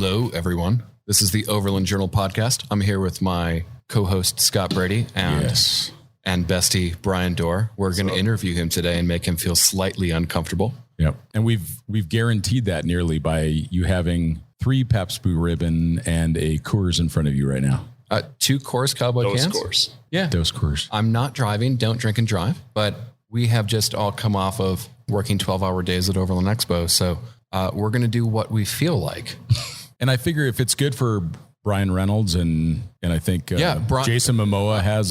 Hello, everyone. This is the Overland Journal podcast. I'm here with my co-host, Scott Brady, and bestie, Bryon Dorr. We're going to interview him today and make him feel slightly uncomfortable. Yep. And we've guaranteed that nearly by you having 3 Pabst Blue Ribbon and a Coors in front of you right now. 2 Coors Cowboy cans. Coors. Yeah. Those Coors. I'm not driving. Don't drink and drive. But we have just all come off of working 12-hour days at Overland Expo. So we're going to do what we feel like. And I figure if it's good for Bryon Reynolds and I think Jason Momoa has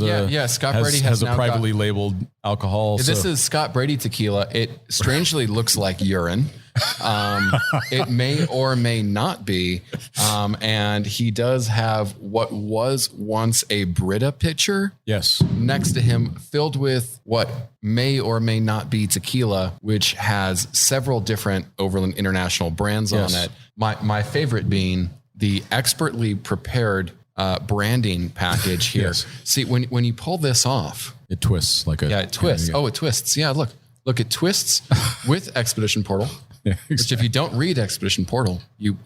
Scott Brady has a privately labeled alcohol. This is Scott Brady tequila. It strangely looks like urine. It may or may not be. And he does have what was once a Brita pitcher. Yes. Next to him, filled with what may or may not be tequila, which has several different Overland International brands on it. My favorite being the expertly prepared branding package here. Yes. See, when you pull this off, it twists like a... Yeah, it twists. Oh, it twists. Yeah, look, it twists with Expedition Portal. Yeah, exactly. Which if you don't read Expedition Portal, you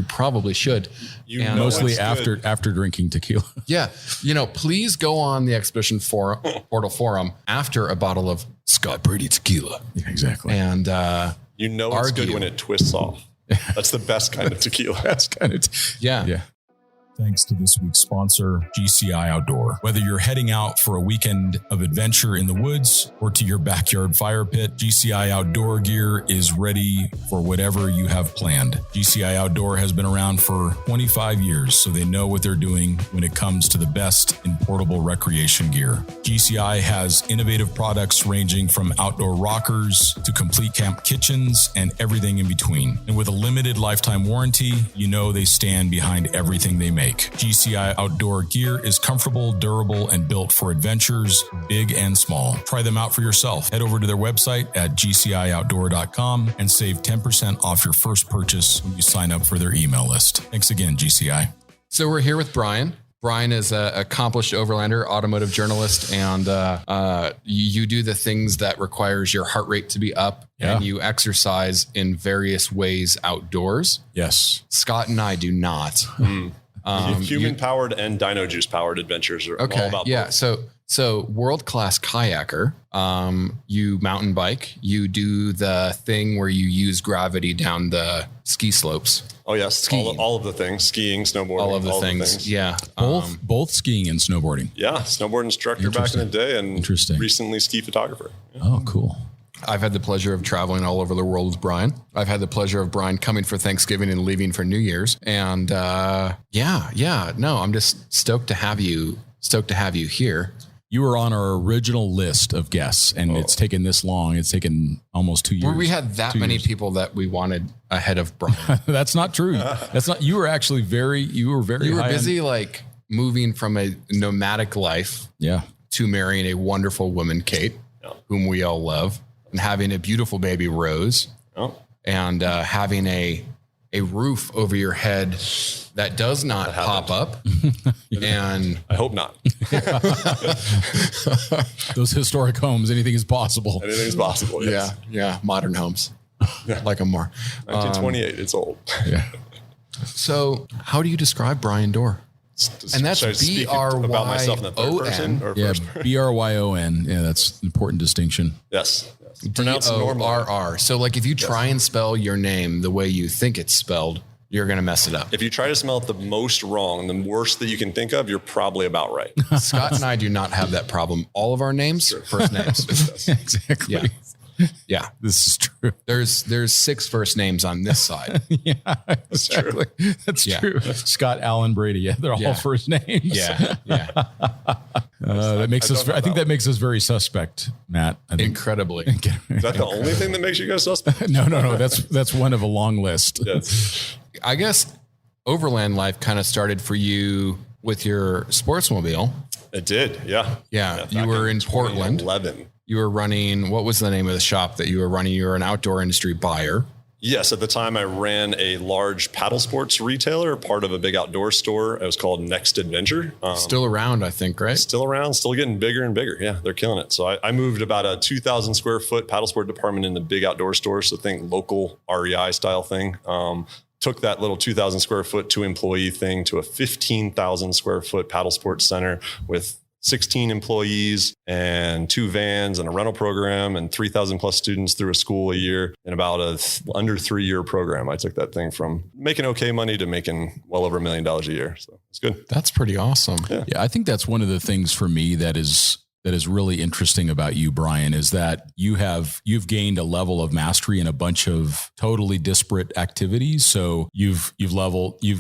probably should. Mostly after drinking tequila. Yeah. Please go on the Expedition Portal forum after a bottle of Scott Brady tequila. Yeah, exactly. And it's good when it twists off. That's the best kind of tequila. Yeah. Thanks to this week's sponsor, GCI Outdoor. Whether you're heading out for a weekend of adventure in the woods or to your backyard fire pit, GCI Outdoor gear is ready for whatever you have planned. GCI Outdoor has been around for 25 years, so they know what they're doing when it comes to the best in portable recreation gear. GCI has innovative products ranging from outdoor rockers to complete camp kitchens and everything in between. And with a limited lifetime warranty, they stand behind everything they make. GCI Outdoor gear is comfortable, durable, and built for adventures, big and small. Try them out for yourself. Head over to their website at gcioutdoor.com and save 10% off your first purchase when you sign up for their email list. Thanks again, GCI. So we're here with Bryon. Bryon is an accomplished Overlander, automotive journalist, and you do the things that requires your heart rate to be up, and you exercise in various ways outdoors. Yes. Scott and I do not. Human-powered and dino juice-powered adventures are all about both. So world-class kayaker, you mountain bike, you do the thing where you use gravity down the ski slopes. Oh, yes. All of the things. Skiing, snowboarding. All of the things. Yeah. Both skiing and snowboarding. Yeah. Snowboard instructor back in the day and recently ski photographer. Yeah. Oh, cool. I've had the pleasure of traveling all over the world with Bryon. I've had the pleasure of Bryon coming for Thanksgiving and leaving for New Year's. And I'm just stoked to have you here. You were on our original list of guests, and it's taken this long. It's taken almost 2 years. We had that many people that we wanted ahead of Bryon. That's not true. That's not. You were actually You were busy like moving from a nomadic life, to marrying a wonderful woman, Kate, whom we all love, and having a beautiful baby, Rose, and having a roof over your head that does not pop up. And I hope not. Those historic homes, anything is possible. Anything is possible. Yes. Yeah. Modern homes. Like them more. 1928. It's old. Yeah. So how do you describe Bryon Dorr? And that's B-R-Y-O-N. About myself in the third person or first person? B-R-Y-O-N. Yeah, that's an important distinction. Yes. Pronounced D-O-R-R. So like if you try and spell your name the way you think it's spelled, you're going to mess it up. If you try to spell it the most wrong, the worst that you can think of, you're probably about right. Scott and I do not have that problem. All of our names, first names. Exactly. Yeah. This is true. There's 6 first names on this side. Yeah, exactly. That's true. Scott, Allen, Brady. Yeah, they're all first names. Yeah. That makes us. I think that makes us very suspect, Matt. Incredibly. Is that the only thing that makes you guys suspect? No. That's one of a long list. Yes. I guess Overland life kind of started for you with your sportsmobile. It did. Yeah. You were in Portland. 2011. You were running, what was the name of the shop that you were running? You were an outdoor industry buyer. Yes. At the time I ran a large paddle sports retailer, part of a big outdoor store. It was called Next Adventure. Still around, I think, right? Still around, still getting bigger and bigger. Yeah, they're killing it. So I moved about a 2,000 square foot paddle sport department in the big outdoor store. So think local REI style thing. took that little 2,000 square foot 2-employee thing to a 15,000 square foot paddle sports center with 16 employees and 2 vans and a rental program and 3,000 plus students through a school a year in about under 3-year program. I took that thing from making okay money to making well over $1 million a year. So it's good. That's pretty awesome. Yeah. I think that's one of the things for me that is really interesting about you, Bryon, is that you've gained a level of mastery in a bunch of totally disparate activities. So you've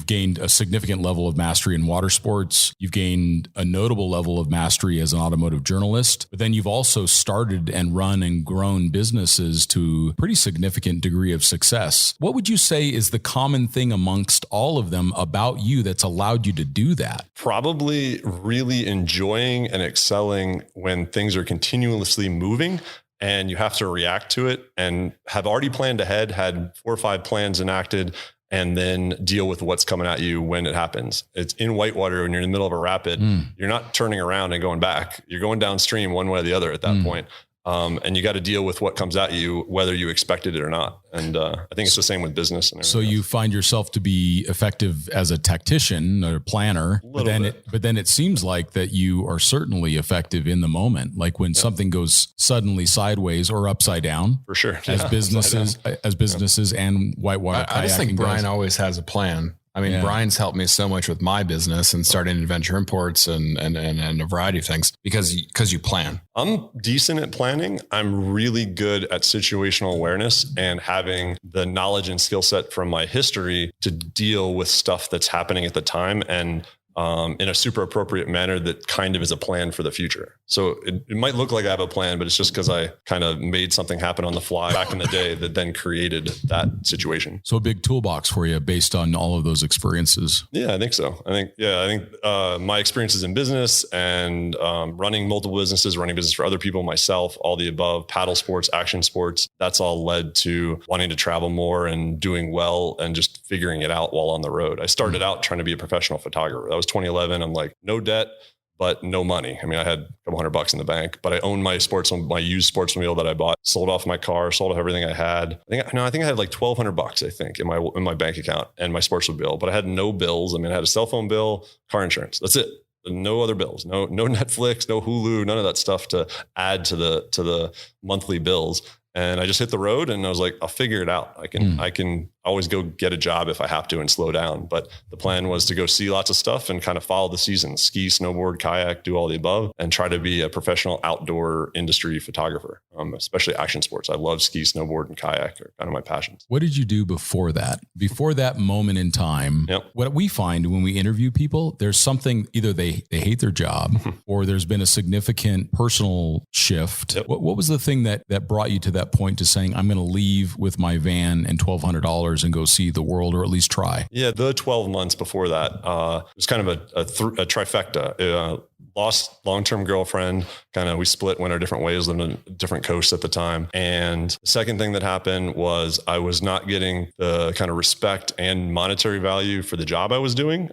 gained a significant level of mastery in water sports. You've gained a notable level of mastery as an automotive journalist, but then you've also started and run and grown businesses to a pretty significant degree of success. What would you say is the common thing amongst all of them about you that's allowed you to do that? Probably really enjoying and excelling when things are continuously moving and you have to react to it and have already planned ahead, had 4 or 5 plans enacted, and then deal with what's coming at you when it happens. It's in whitewater when you're in the middle of a rapid, you're not turning around and going back. You're going downstream one way or the other at that point. And you got to deal with what comes at you, whether you expected it or not. And I think it's the same with business. And so you find yourself to be effective as a tactician or a planner, but then it seems like that you are certainly effective in the moment. Like when something goes suddenly sideways or upside down, for sure, as businesses and whitewater. I just think Bryon always has a plan. I mean, Bryon's helped me so much with my business and starting Adventure Imports and a variety of things because you plan. I'm decent at planning. I'm really good at situational awareness and having the knowledge and skill set from my history to deal with stuff that's happening at the time and in a super appropriate manner that kind of is a plan for the future. So it might look like I have a plan, but it's just because I kind of made something happen on the fly back in the day that then created that situation. So a big toolbox for you based on all of those experiences. Yeah, I think so. I think my experiences in business and running multiple businesses, running business for other people, myself, all the above, paddle sports, action sports, that's all led to wanting to travel more and doing well and just figuring it out while on the road. I started out trying to be a professional photographer. That was 2011. I'm like, no debt, but no money. I mean, I had a couple $100 in the bank, but I owned my used sportsmobile that I bought, sold off my car, sold off everything I had. I think I had like $1,200, I think, in my bank account and my sportsmobile, but I had no bills. I mean, I had a cell phone bill, car insurance. That's it. No other bills, no Netflix, no Hulu, none of that stuff to add to the monthly bills. And I just hit the road and I was like, I'll figure it out. I can always go get a job if I have to and slow down. But the plan was to go see lots of stuff and kind of follow the seasons, ski, snowboard, kayak, do all the above, and try to be a professional outdoor industry photographer, especially action sports. I love ski, snowboard, and kayak are kind of my passions. What did you do before that? Before that moment in time, What we find when we interview people, there's something, either they hate their job or there's been a significant personal shift. What was the thing that brought you to that point to saying, I'm going to leave with my van and $1,200 and go see the world, or at least try? Yeah, the 12 months before that, it was kind of a trifecta. Lost long-term girlfriend, we split, went our different ways, lived on different coasts at the time. And the second thing that happened was I was not getting the kind of respect and monetary value for the job I was doing,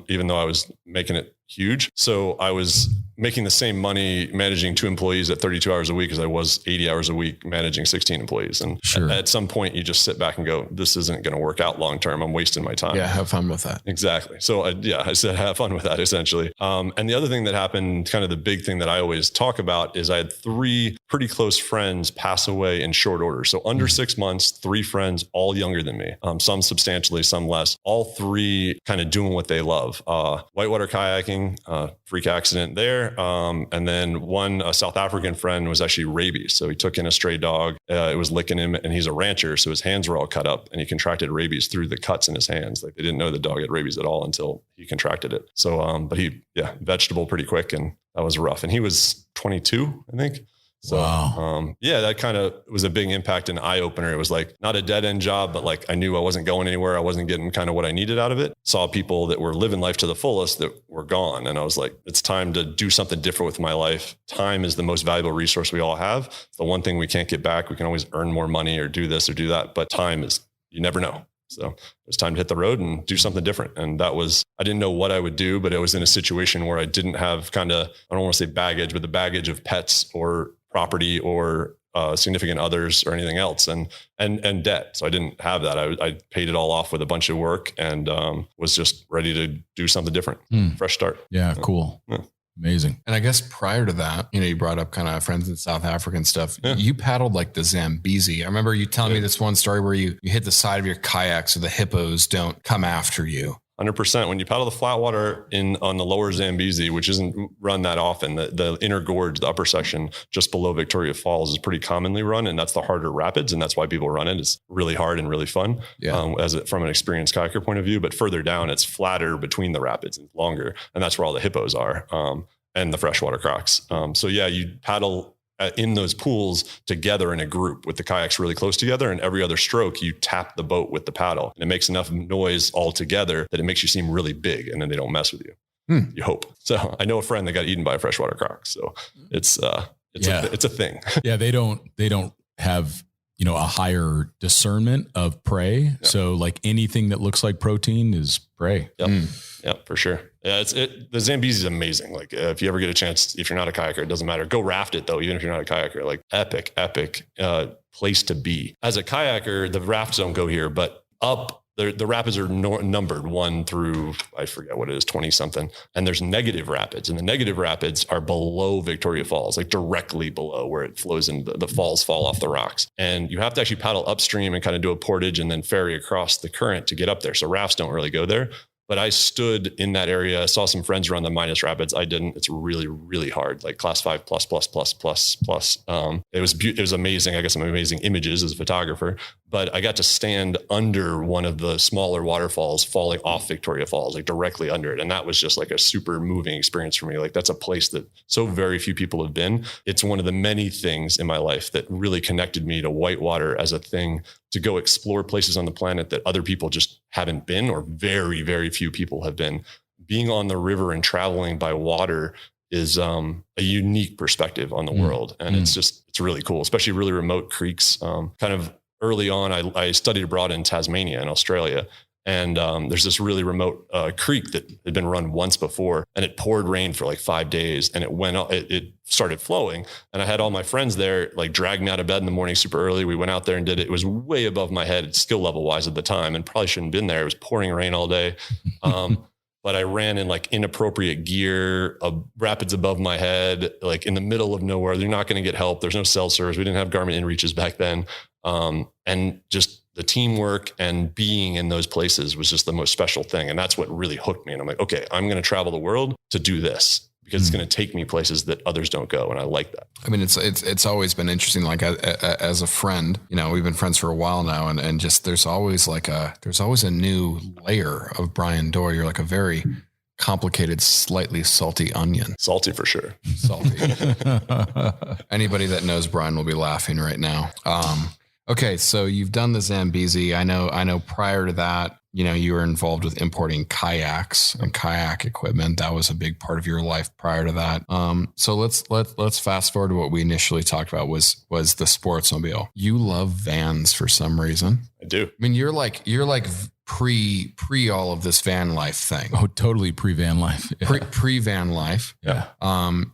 even though I was making it huge. So I was making the same money managing 2 employees at 32 hours a week as I was 80 hours a week managing 16 employees. And at some point you just sit back and go, this isn't going to work out long-term. I'm wasting my time. Yeah. Have fun with that. Exactly. So I said, have fun with that essentially. And the other thing that happened, kind of the big thing that I always talk about, is I had 3 pretty close friends pass away in short order. So under 6 months, 3 friends, all younger than me, some substantially, some less, all 3 kind of doing what they love. Whitewater kayaking, freak accident there. And then a South African friend was actually rabies. So he took in a stray dog. It was licking him, and he's a rancher. So his hands were all cut up and he contracted rabies through the cuts in his hands. Like, they didn't know the dog had rabies at all until he contracted it. So, but he, vegetable pretty quick, and that was rough. And he was 22, I think. So, wow. That kind of was a big impact and eye opener. It was like not a dead end job, but like I knew I wasn't going anywhere. I wasn't getting kind of what I needed out of it. Saw people that were living life to the fullest that were gone. And I was like, it's time to do something different with my life. Time is the most valuable resource we all have. It's the one thing we can't get back. We can always earn more money or do this or do that, but time is, you never know. So it was time to hit the road and do something different. And that was, I didn't know what I would do, but it was in a situation where I didn't have I don't want to say baggage, but the baggage of pets or property or significant others or anything else, and debt. So I didn't have that. I paid it all off with a bunch of work and was just ready to do something different. Fresh start. Yeah. Cool. Yeah. Amazing. And I guess prior to that, you brought up kind of friends in South Africa and stuff. Yeah. You paddled like the Zambezi. I remember you telling me this one story where you hit the side of your kayak so the hippos don't come after you. 100%. When you paddle the flat water on the lower Zambezi, which isn't run that often, the inner gorge, the upper section just below Victoria Falls is pretty commonly run. And that's the harder rapids. And that's why people run it. It's really hard and really fun from an experienced kayaker point of view. But further down, it's flatter between the rapids and longer. And that's where all the hippos are and the freshwater crocs. So you paddle in those pools together in a group with the kayaks really close together, and every other stroke you tap the boat with the paddle, and it makes enough noise all together that it makes you seem really big, and then they don't mess with you. You hope. So I know a friend that got eaten by a freshwater croc. So it's a thing. Yeah. They don't have, a higher discernment of prey. Yeah. So like anything that looks like protein is prey. Yep. Yep, for sure. Yeah, the Zambezi is amazing. Like if you ever get a chance, if you're not a kayaker, it doesn't matter. Go raft it though, even if you're not a kayaker. Like epic place to be. As a kayaker, the rafts don't go here, but up the rapids are numbered 1 through, I forget what it is, 20 something. And there's negative rapids, and the negative rapids are below Victoria Falls, like directly below where it flows and the falls fall off the rocks. And you have to actually paddle upstream and kind of do a portage and then ferry across the current to get up there. So rafts don't really go there. But I stood in that area, saw some friends run the minus rapids. I didn't. It's really, really hard, like class 5 plus. It was amazing. I got some amazing images as a photographer, but I got to stand under one of the smaller waterfalls falling off Victoria Falls, like directly under it. And that was just like a super moving experience for me. Like that's a place that so very few people have been. It's one of the many things in my life that really connected me to whitewater as a thing to go explore places on the planet that other people just haven't been, or very, very few people have been. Being on the river and traveling by water is a unique perspective on the world. And it's really cool, especially really remote creeks. Kind of early on, I studied abroad in Tasmania in Australia. And there's this really remote creek that had been run once before, and it poured rain for like 5 days, and it started flowing. And I had all my friends there, like drag me out of bed in the morning super early. We went out there and did it. It was way above my head, skill level wise at the time, and probably shouldn't have been there. It was pouring rain all day. But I ran in like inappropriate gear, rapids above my head, like in the middle of nowhere. You're not going to get help. There's no cell service. We didn't have Garmin inReaches back then. And just the teamwork and being in those places was just the most special thing. And that's what really hooked me. And I'm like, okay, I'm going to travel the world to do this because it's going to take me places that others don't go. And I like that. I mean, it's always been interesting. Like as a friend, we've been friends for a while now, and just, there's always a new layer of Bryon Dorr. You're like a very complicated, slightly salty onion. Salty for sure. Salty. Anybody that knows Bryon will be laughing right now. Okay, so you've done the Zambezi. I know prior to that, you were involved with importing kayaks and kayak equipment. That was a big part of your life prior to that. So let's fast forward to what we initially talked about was the sportsmobile. You love vans for some reason. I do. I mean, you're like pre all of this van life thing. Oh, totally pre van life. Yeah. Pre van life. Yeah.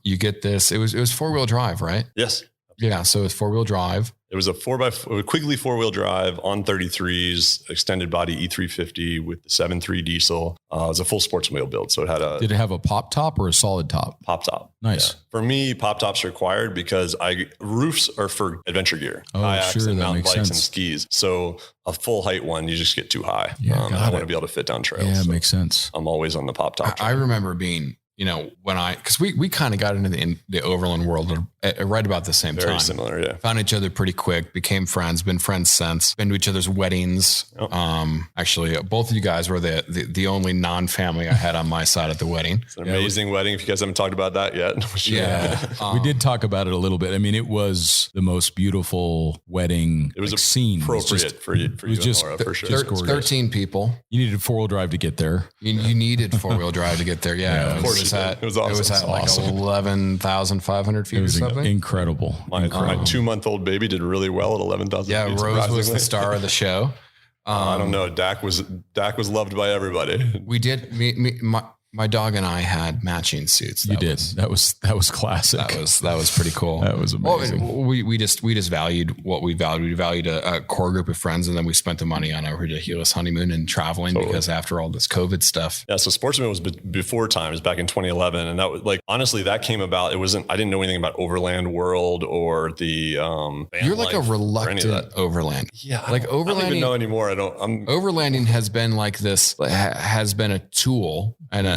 You get this. It was 4-wheel drive, right? Yes. Yeah. So it's 4-wheel drive. It was a Quigley 4-wheel drive on 33s, extended body E350 with the 7.3 diesel. It was a full sportsmobile build. So it had Did it have a pop top or a solid top? Pop top. Nice. Yeah. For me, pop tops are required because roofs are for adventure gear, kayaks and mountain bikes and skis. So a full height one, you just get too high. Yeah, I want to be able to fit down trails. Yeah, it makes sense. I'm always on the pop top. I remember being, because we kind of got into the overland world right about the same time. Very similar, yeah. Found each other pretty quick, became friends, been friends since, been to each other's weddings. Yep. Actually, both of you guys were the only non-family I had on my side at the wedding. It's an amazing wedding. If you guys haven't talked about that yet. Yeah. We did talk about it a little bit. I mean, it was the most beautiful wedding. It was scene. Appropriate for you and Laura, for sure. 13 people. You needed 4-wheel drive to get there. You needed 4-wheel drive to get there. Yeah. Of course it was awesome. It was at like 11,500 feet or something. Incredible. My 2-month-old baby did really well at 11,000 feet. Yeah, Rose was the star of the show. I don't know. Dak was loved by everybody. We did. My dog and I had matching suits. That was classic. That was pretty cool. That was amazing. Well, we just valued what we valued. We valued a core group of friends, and then we spent the money on a ridiculous honeymoon and traveling because after all this COVID stuff. Yeah. So Sportsman was before times, back in 2011, and that was like honestly that came about. I didn't know anything about Overland World or the. You're like a reluctant Overland. Yeah. Like overlanding. I don't even know anymore. Overlanding has been like this. Has been a tool and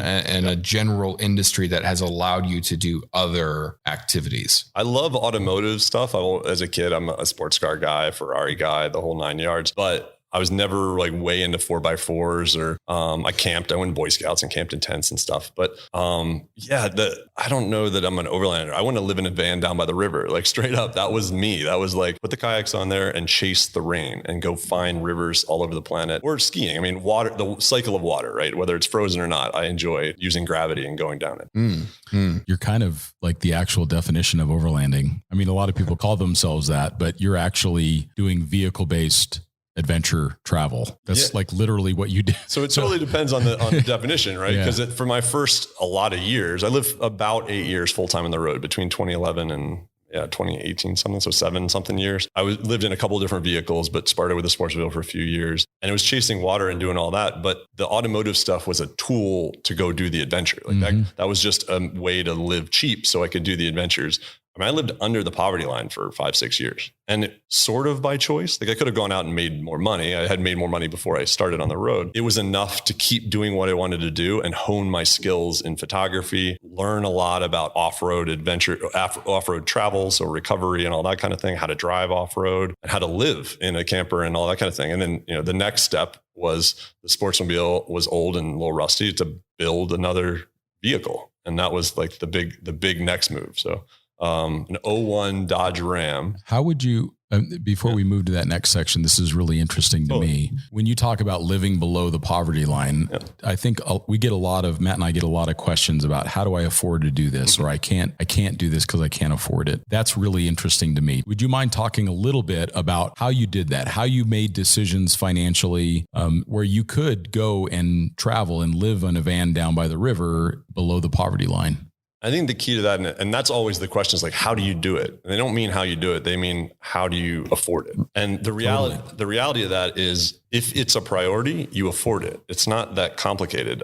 a general industry that has allowed you to do other activities. I love automotive stuff. As a kid, I'm a sports car guy, Ferrari guy, the whole 9 yards, but I was never like way into 4x4s or I camped. I went Boy Scouts and camped in tents and stuff. But I don't know that I'm an overlander. I want to live in a van down by the river, like straight up. That was me. That was like put the kayaks on there and chase the rain and go find rivers all over the planet, or skiing. I mean, water, the cycle of water, right? Whether it's frozen or not, I enjoy using gravity and going down it. You're kind of like the actual definition of overlanding. I mean, a lot of people call themselves that, but you're actually doing vehicle-based adventure travel. That's like literally what you did. So it totally depends on the definition, right? Because for my first a lot of years, I lived about 8 years full time on the road between 2011 and 2018 something. So 7 something years. I lived in a couple of different vehicles, but started with a Sportsmobile for a few years, and it was chasing water and doing all that. But the automotive stuff was a tool to go do the adventure. Like that was just a way to live cheap so I could do the adventures. I mean, I lived under the poverty line for 5-6 years, and sort of by choice. Like I could have gone out and made more money. I had made more money before I started on the road. It was enough to keep doing what I wanted to do and hone my skills in photography, learn a lot about off-road adventure, off-road travel, so recovery and all that kind of thing, how to drive off-road and how to live in a camper and all that kind of thing. And then, the next step was the Sportsmobile was old and a little rusty to build another vehicle. And that was like the big next move. So an 01 Dodge Ram. How would you, before we move to that next section, this is really interesting to me. When you talk about living below the poverty line, I think Matt and I get a lot of questions about how do I afford to do this? Or I can't do this because I can't afford it. That's really interesting to me. Would you mind talking a little bit about how you did that, how you made decisions financially, where you could go and travel and live in a van down by the river below the poverty line? I think the key to that, and that's always the question, is like, how do you do it? And they don't mean how you do it. They mean, how do you afford it? And the reality of that is, if it's a priority, you afford it. It's not that complicated.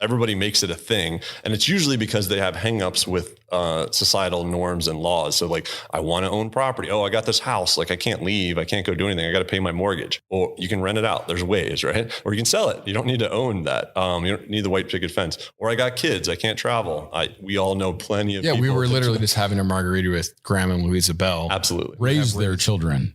Everybody makes it a thing. And it's usually because they have hangups with societal norms and laws. So like, I want to own property. Oh, I got this house. Like I can't leave. I can't go do anything. I got to pay my mortgage. Or you can rent it out. There's ways, right? Or you can sell it. You don't need to own that. You don't need the white picket fence. Or I got kids. I can't travel. We all know plenty of people. We were literally just having a margarita with Graham and Louisa Bell. Absolutely. Raise their children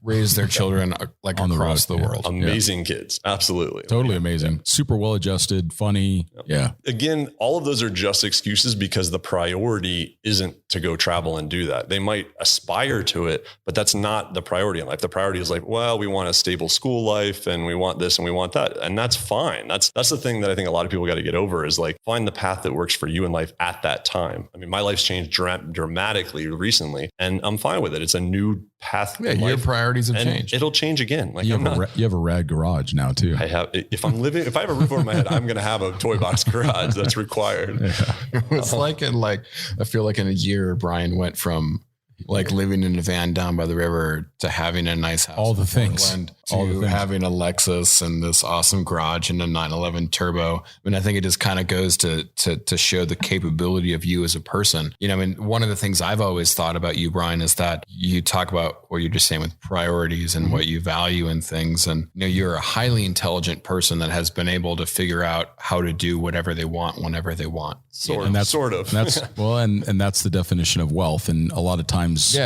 like on across the world. Amazing kids. Absolutely. Totally amazing. Super well adjusted, funny. Yeah. Again, all of those are just excuses because the priority isn't to go travel and do that. They might aspire to it, but that's not the priority in life. The priority is like, well, we want a stable school life and we want this and we want that. And that's fine. That's the thing that I think a lot of people got to get over, is like, find the path that works for you in life at that time. I mean, my life's changed dramatically recently, and I'm fine with it. It's a new path. Yeah, your priorities have changed. It'll change again. Like you have a rad garage now too. I have. If I have a roof over my head, I'm going to have a toy box garage. That's required. Yeah. It's I feel like in a year, Bryon went from like living in a van down by the river to having a nice house. All the things. Having a Lexus and this awesome garage and a 911 turbo. I mean, I think it just kind of goes to show the capability of you as a person. I mean, one of the things I've always thought about you, Bryon, is that you talk about what you're just saying with priorities and what you value in things. And, you're a highly intelligent person that has been able to figure out how to do whatever they want, whenever they want. That's well, and that's the definition of wealth. And a lot of times,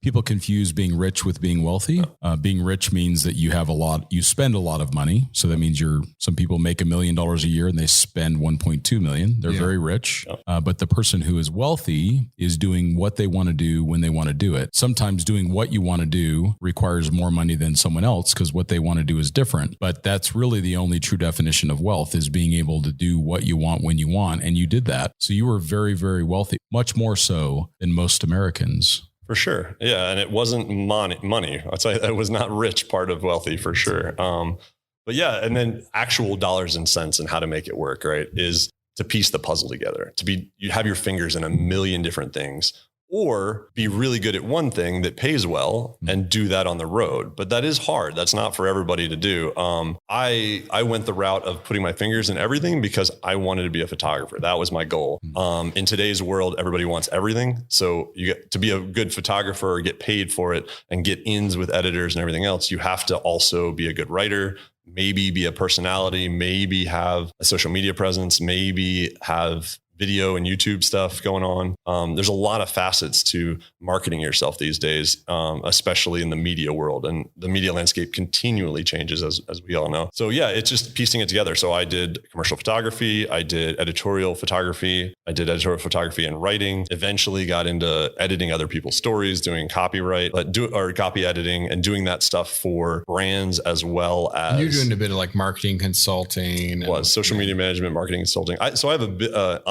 people confuse being rich with being wealthy. Being rich means that you spend a lot of money. So that means some people make $1 million a year and they spend 1.2 million. They're very rich. But the person who is wealthy is doing what they want to do when they want to do it. Sometimes doing what you want to do requires more money than someone else because what they want to do is different. But that's really the only true definition of wealth, is being able to do what you want when you want. And you did that. So you were very, very wealthy, much more so than most Americans. For sure. Yeah. And it wasn't money. I'd say it was not rich part of wealthy for sure. But yeah. And then actual dollars and cents and how to make it work, right, is to piece the puzzle together, you have your fingers in a million different things, or be really good at one thing that pays well and do that on the road. But that is hard. That's not for everybody to do. I went the route of putting my fingers in everything because I wanted to be a photographer. That was my goal. In today's world, everybody wants everything. So you get to be a good photographer or get paid for it and get ins with editors and everything else. You have to also be a good writer, maybe be a personality, maybe have a social media presence, maybe have video and YouTube stuff going on. There's a lot of facets to marketing yourself these days, especially in the media world, and the media landscape continually changes as we all know. So yeah, it's just piecing it together. So I did commercial photography. I did editorial photography. I did editorial photography and writing, eventually got into editing other people's stories, doing copyright, or copy editing and doing that stuff for brands as well as. You're doing a bit of like marketing consulting. Social media management, marketing consulting. So I have a bit, a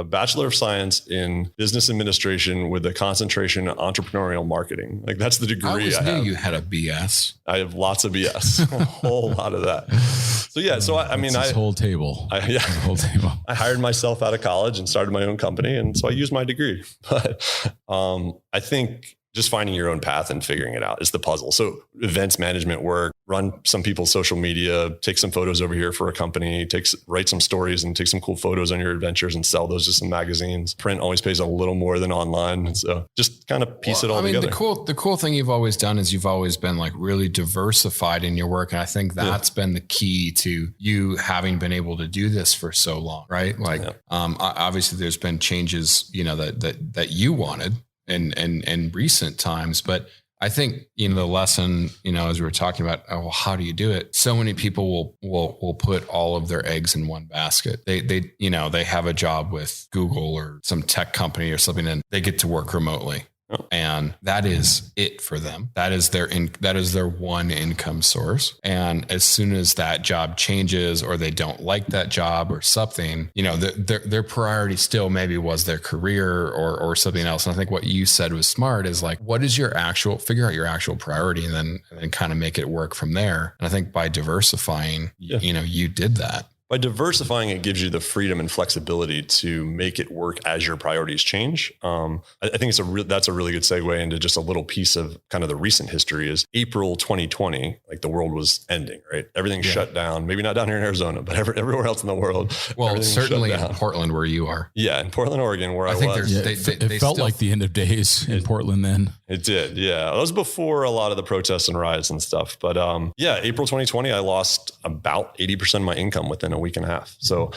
Bachelor of Science in Business Administration with a concentration in entrepreneurial marketing. Like that's the degree I always have. knew you had a BS. I have lots of BS, a whole lot of that. So yeah, so I mean, this whole table. The whole table. I hired myself out of college and started my own company, and so I used my degree. But I think just finding your own path and figuring it out is the puzzle. So events management work, run some people's social media, take some photos over here for a company, write some stories and take some cool photos on your adventures and sell those to some magazines. Print always pays a little more than online. So just kind of piece it all together. The cool thing you've always done is you've always been like really diversified in your work. And I think that's been the key to you having been able to do this for so long, right? Like, obviously there's been changes, that you wanted in recent times, but I think, the lesson, as we were talking about, how do you do it? So many people will put all of their eggs in one basket. They have a job with Google or some tech company or something, and they get to work remotely. And that is it for them. That is their one income source. And as soon as that job changes or they don't like that job or something, their priority still maybe was their career or something else. And I think what you said was smart is like, what is figure out your actual priority and then kind of make it work from there. And I think by diversifying, you did that. By diversifying, it gives you the freedom and flexibility to make it work as your priorities change. I think that's a really good segue into just a little piece of kind of the recent history is April 2020, like the world was ending, right? Everything shut down, maybe not down here in Arizona, but everywhere else in the world. Well, certainly in Portland where you are. Yeah, in Portland, Oregon, where I was. It felt like the end of days in Portland then. It did, yeah. It was before a lot of the protests and riots and stuff. But April 2020, I lost about 80% of my income within a week and a half. So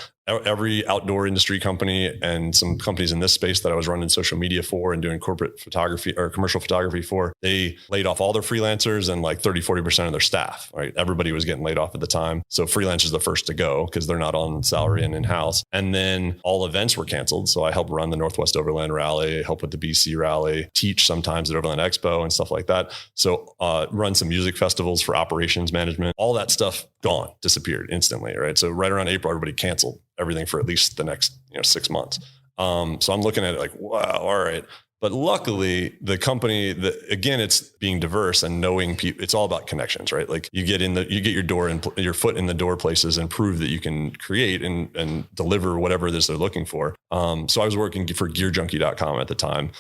every outdoor industry company and some companies in this space that I was running social media for and doing corporate photography or commercial photography for, they laid off all their freelancers and like 30-40% of their staff, right? Everybody was getting laid off at the time. So freelancers the first to go because they're not on salary and in-house. And then all events were canceled. So I helped run the Northwest Overland Rally, help with the BC Rally, teach sometimes at Overland Expo and stuff like that. So run some music festivals for operations management, all that stuff gone, disappeared instantly, right? So right around April, everybody canceled everything for at least the next 6 months. So I'm looking at it like, wow, all right. But luckily the company again, it's being diverse and knowing people, it's all about connections, right? Like you get your foot in the door places and prove that you can create and deliver whatever it is they're looking for. So I was working for gearjunkie.com at the time,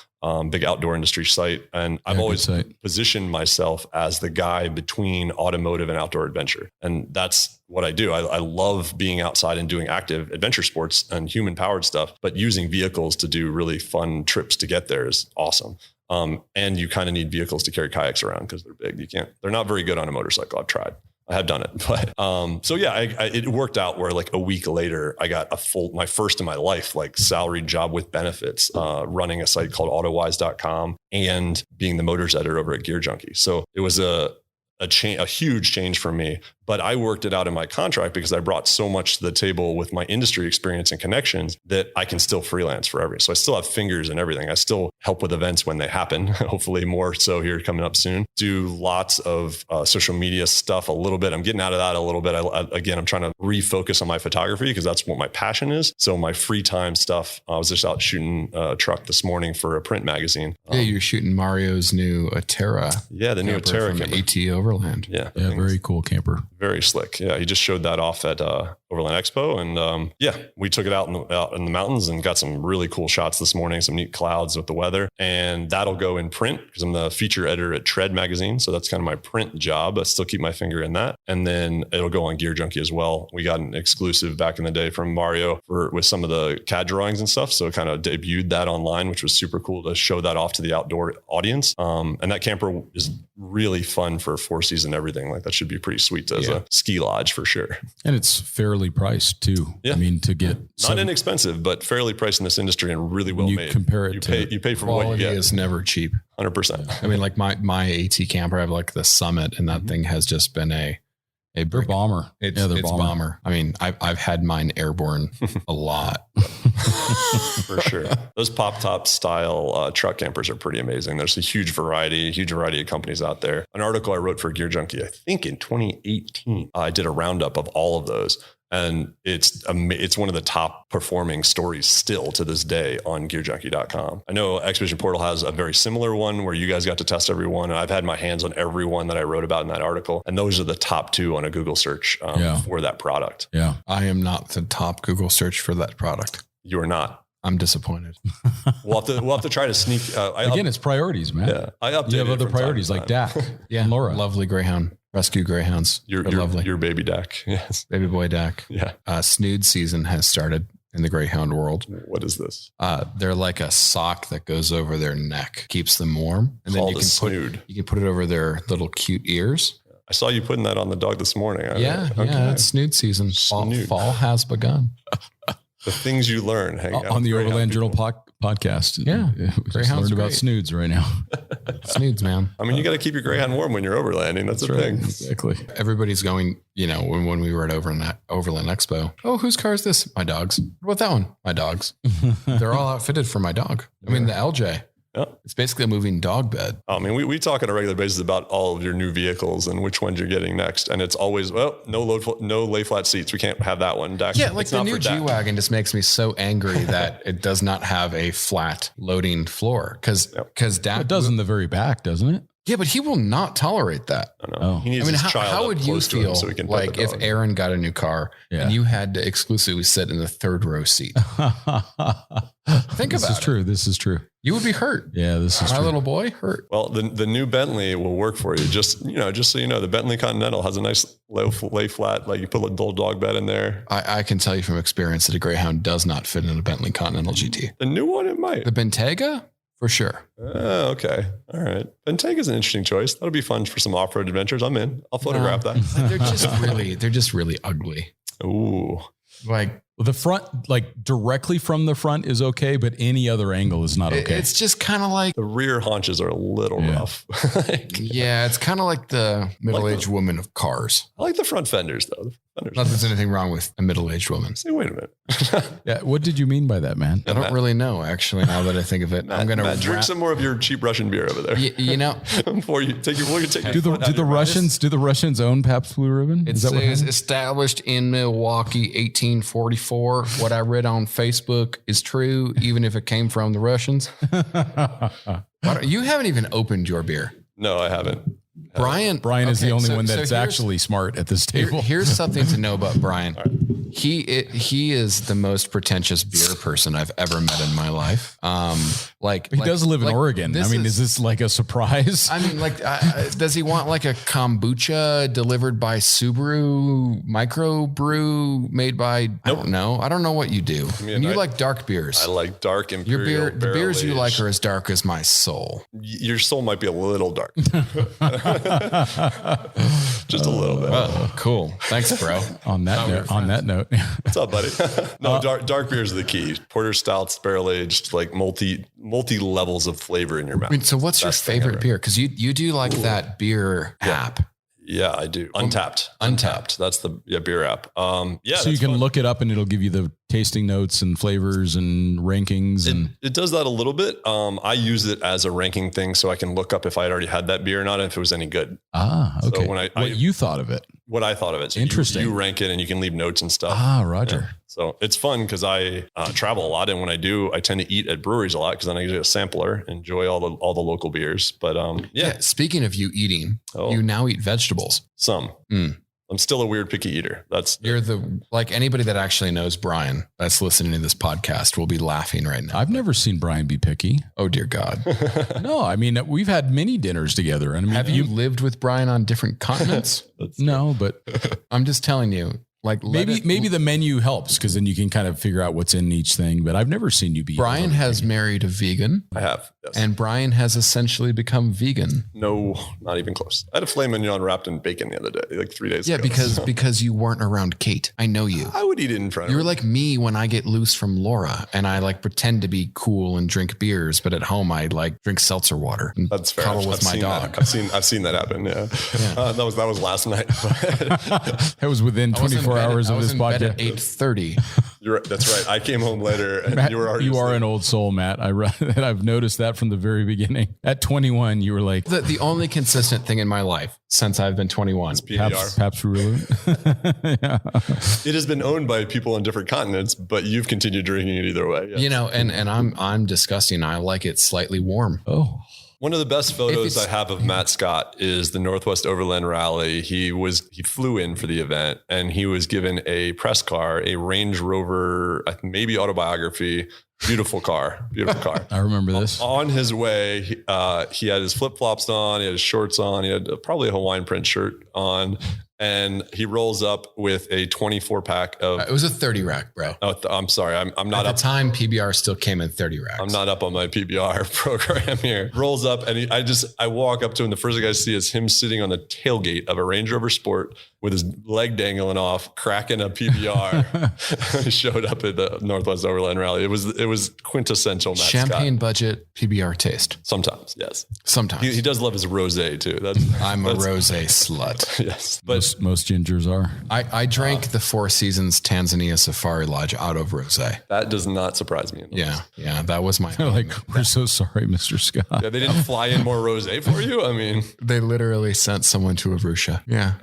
big outdoor industry site. And I've always positioned myself as the guy between automotive and outdoor adventure. And that's what I do. I love being outside and doing active adventure sports and human powered stuff, but using vehicles to do really fun trips to get there is awesome. And you kind of need vehicles to carry kayaks around because they're big. They're not very good on a motorcycle. I've tried. I have done it, but it worked out where like a week later, I got my first in my life, like salaried job with benefits, running a site called autowise.com and being the motors editor over at Gear Junkie. So it was a huge change for me, but I worked it out in my contract because I brought so much to the table with my industry experience and connections that I can still freelance for everything. So I still have fingers in everything. I still help with events when they happen, hopefully more so here coming up soon. Do lots of social media stuff a little bit. I'm getting out of that a little bit. I'm trying to refocus on my photography because that's what my passion is. So my free time stuff, I was just out shooting a truck this morning for a print magazine. You're shooting Mario's new Atera. Yeah, the new Atera from AT Overland. Yeah, very cool camper. Very slick. Yeah. He just showed that off at Overland Expo. And we took it out in the mountains and got some really cool shots this morning, some neat clouds with the weather. And that'll go in print because I'm the feature editor at Tread magazine. So that's kind of my print job. I still keep my finger in that. And then it'll go on Gear Junkie as well. We got an exclusive back in the day from Mario with some of the CAD drawings and stuff. So it kind of debuted that online, which was super cool to show that off to the outdoor audience. And that camper is really fun for 4 season everything. Like that should be pretty sweet as a ski lodge for sure. And it's fairly priced too. Yeah. I mean, to get not inexpensive, but fairly priced in this industry and really well made. Compare it you pay for what you get. Is never cheap. 100%. I mean, like my AT camper, I have like the Summit, and that thing has just been a bomber. It's bomber. I mean, I've had mine airborne a lot. For sure. Those pop top style truck campers are pretty amazing. There's a huge variety of companies out there. An article I wrote for Gear Junkie, I think in 2018, I did a roundup of all of those. And it's one of the top performing stories still to this day on gearjunkie.com. I know Expedition Portal has a very similar one where you guys got to test every one. And I've had my hands on every one that I wrote about in that article. And those are the top 2 on a Google search for that product. Yeah. I am not the top Google search for that product. You are not. I'm disappointed. We'll have to try to sneak. It's priorities, man. Yeah, I update. You have other priorities like Dak. And Laura, lovely greyhound. Rescue greyhounds. You're lovely. Your baby Dak. Yes. Baby boy Dak. Yeah. Snood season has started in the greyhound world. What is this? They're like a sock that goes over their neck, keeps them warm. And then you can put it over their little cute ears. I saw you putting that on the dog this morning. It's snood season. Fall has begun. The things you learn on the Overland Journal podcast. Yeah. We just learned about snoods right now. Snoods, man. I mean, you got to keep your greyhound warm when you're overlanding. That's the thing. Exactly. Everybody's going, when we were at Overland Expo. Oh, whose car is this? My dog's. What about that one? My dog's. They're all outfitted for my dog. I mean, the LJ. Yeah. It's basically a moving dog bed. I mean, we talk on a regular basis about all of your new vehicles and which ones you're getting next. And it's always, no lay flat seats. We can't have that one. Dak, like the new G-Wagon just makes me so angry that it does not have a flat loading floor. Because Dak... It does in the very back, doesn't it? Yeah, but he will not tolerate that. He needs his child how would you feel so like if Aaron got a new car and you had to exclusively sit in the 3rd row seat? Think about it. This is true. You would be hurt. Yeah, this is my true. little boy hurt. Well, the new Bentley will work for you. Just so you know, the Bentley Continental has a nice lay flat, like you put a little dog bed in there. I can tell you from experience that a Greyhound does not fit in a Bentley Continental GT. The new one, it might. The Bentayga, for sure. Oh, okay. All right. Bentayga is an interesting choice. That'll be fun for some off-road adventures. I'm in. I'll photograph that. They're just really ugly. Ooh. Like the front, like directly from the front is okay, but any other angle is not okay. It's just kind of like the rear haunches are a little rough. It's kind of like the middle-aged woman of cars. I like the front fenders though. Not that there's anything wrong with a middle-aged woman. Say, wait a mintake Yeah. What did you mean by that, man? I don't really know, actually, now that I think of it. I'm going to drink some more of your cheap Russian beer over there. Before you take your do the Russians own Pabst Blue Ribbon? It says established in Milwaukee, 1844. What I read on Facebook is true, even if it came from the Russians. You haven't even opened your beer. No, I haven't. Bryon is the only one that's actually smart at this table. Here's something to know about Bryon. He is the most pretentious beer person I've ever met in my life. He does live in Oregon. I mean, is this like a surprise? I mean, does he want like a kombucha delivered by Subaru microbrew made by? I don't know. I don't know what you do. And you like dark beers. I like dark imperial. The beers you like are as dark as my soul. Your soul might be a little dark. Just a little bit. Oh, cool. Thanks, bro. On that note. What's up, buddy? No, dark beers are the key. Porter stouts, barrel aged, like multi levels of flavor in your mouth. I mean, so what's your favorite beer? Because you do like that beer app. Yeah, I do. Untapped. That's the beer app. So you can look it up and it'll give you the tasting notes and flavors and rankings. It does that a little bit. I use it as a ranking thing so I can look up if I had already had that beer or not and if it was any good. Okay. So you thought of it. What I thought of it. So interesting. You rank it and you can leave notes and stuff. Roger. Yeah. So it's fun because I travel a lot. And when I do, I tend to eat at breweries a lot because then I get a sampler, enjoy all the local beers. But speaking of you eating, you now eat vegetables. Some. I'm still a weird picky eater. You're like anybody that actually knows Bryon that's listening to this podcast will be laughing right now. I've never seen Bryon be picky. Oh dear God. No, I mean, we've had many dinners together. And I mean, have you lived with Bryon on different continents? No, but I'm just telling you, like maybe the menu helps because then you can kind of figure out what's in each thing. But I've never seen you be. Bryon has married a vegan. I have, yes. And Bryon has essentially become vegan. No, not even close. I had a filet mignon wrapped in bacon the other day, like 3 days ago. Yeah, because you weren't around Kate. I know you. I would eat it in front of her. You're like me when I get loose from Laura and I like pretend to be cool and drink beers, but at home I like drink seltzer water and That's fair. cuddle with my dog. I've seen that happen. Yeah, that was last night. That was within 24 hours of this podcast. At 8:30. You're right. That's right. I came home later and Matt, you were already. You are asleep. an old soul, Matt. I've noticed that from the very beginning. At 21, you were like The only consistent thing in my life since I've been 21. PBR. Pabst Rouge. Yeah. It has been owned by people on different continents, but you've continued drinking it either way. You know, and I'm disgusting. I like it slightly warm. Oh. One of the best photos I have of Matt Scott is the Northwest Overland Rally. He flew in for the event and he was given a press car, a Range Rover, maybe autobiography. Beautiful car. I remember this. On his way, he had his flip-flops on, he had his shorts on, he had probably a Hawaiian print shirt on, and he rolls up with a 24 pack of. It was a 30 rack, bro. Oh, I'm sorry. I'm not At up. the time, PBR still came in 30 racks. I'm not up on my PBR program here. Rolls up and I walk up to him. The first thing I see is him sitting on the tailgate of a Range Rover Sport with his leg dangling off, cracking a PBR. He showed up at the Northwest Overland Rally. It was quintessential Matt Champagne Scott. budget PBR taste. Sometimes, yes. Sometimes. He does love his rosé too. I'm a rosé slut. Yes. But Most gingers are. I drank the Four Seasons Tanzania Safari Lodge out of rosé. that does not surprise me. Yeah, that was my. Like, we're so sorry, Mr. Scott. Yeah, they didn't fly in more rosé for you. I mean, They literally sent someone to Arusha. Yeah.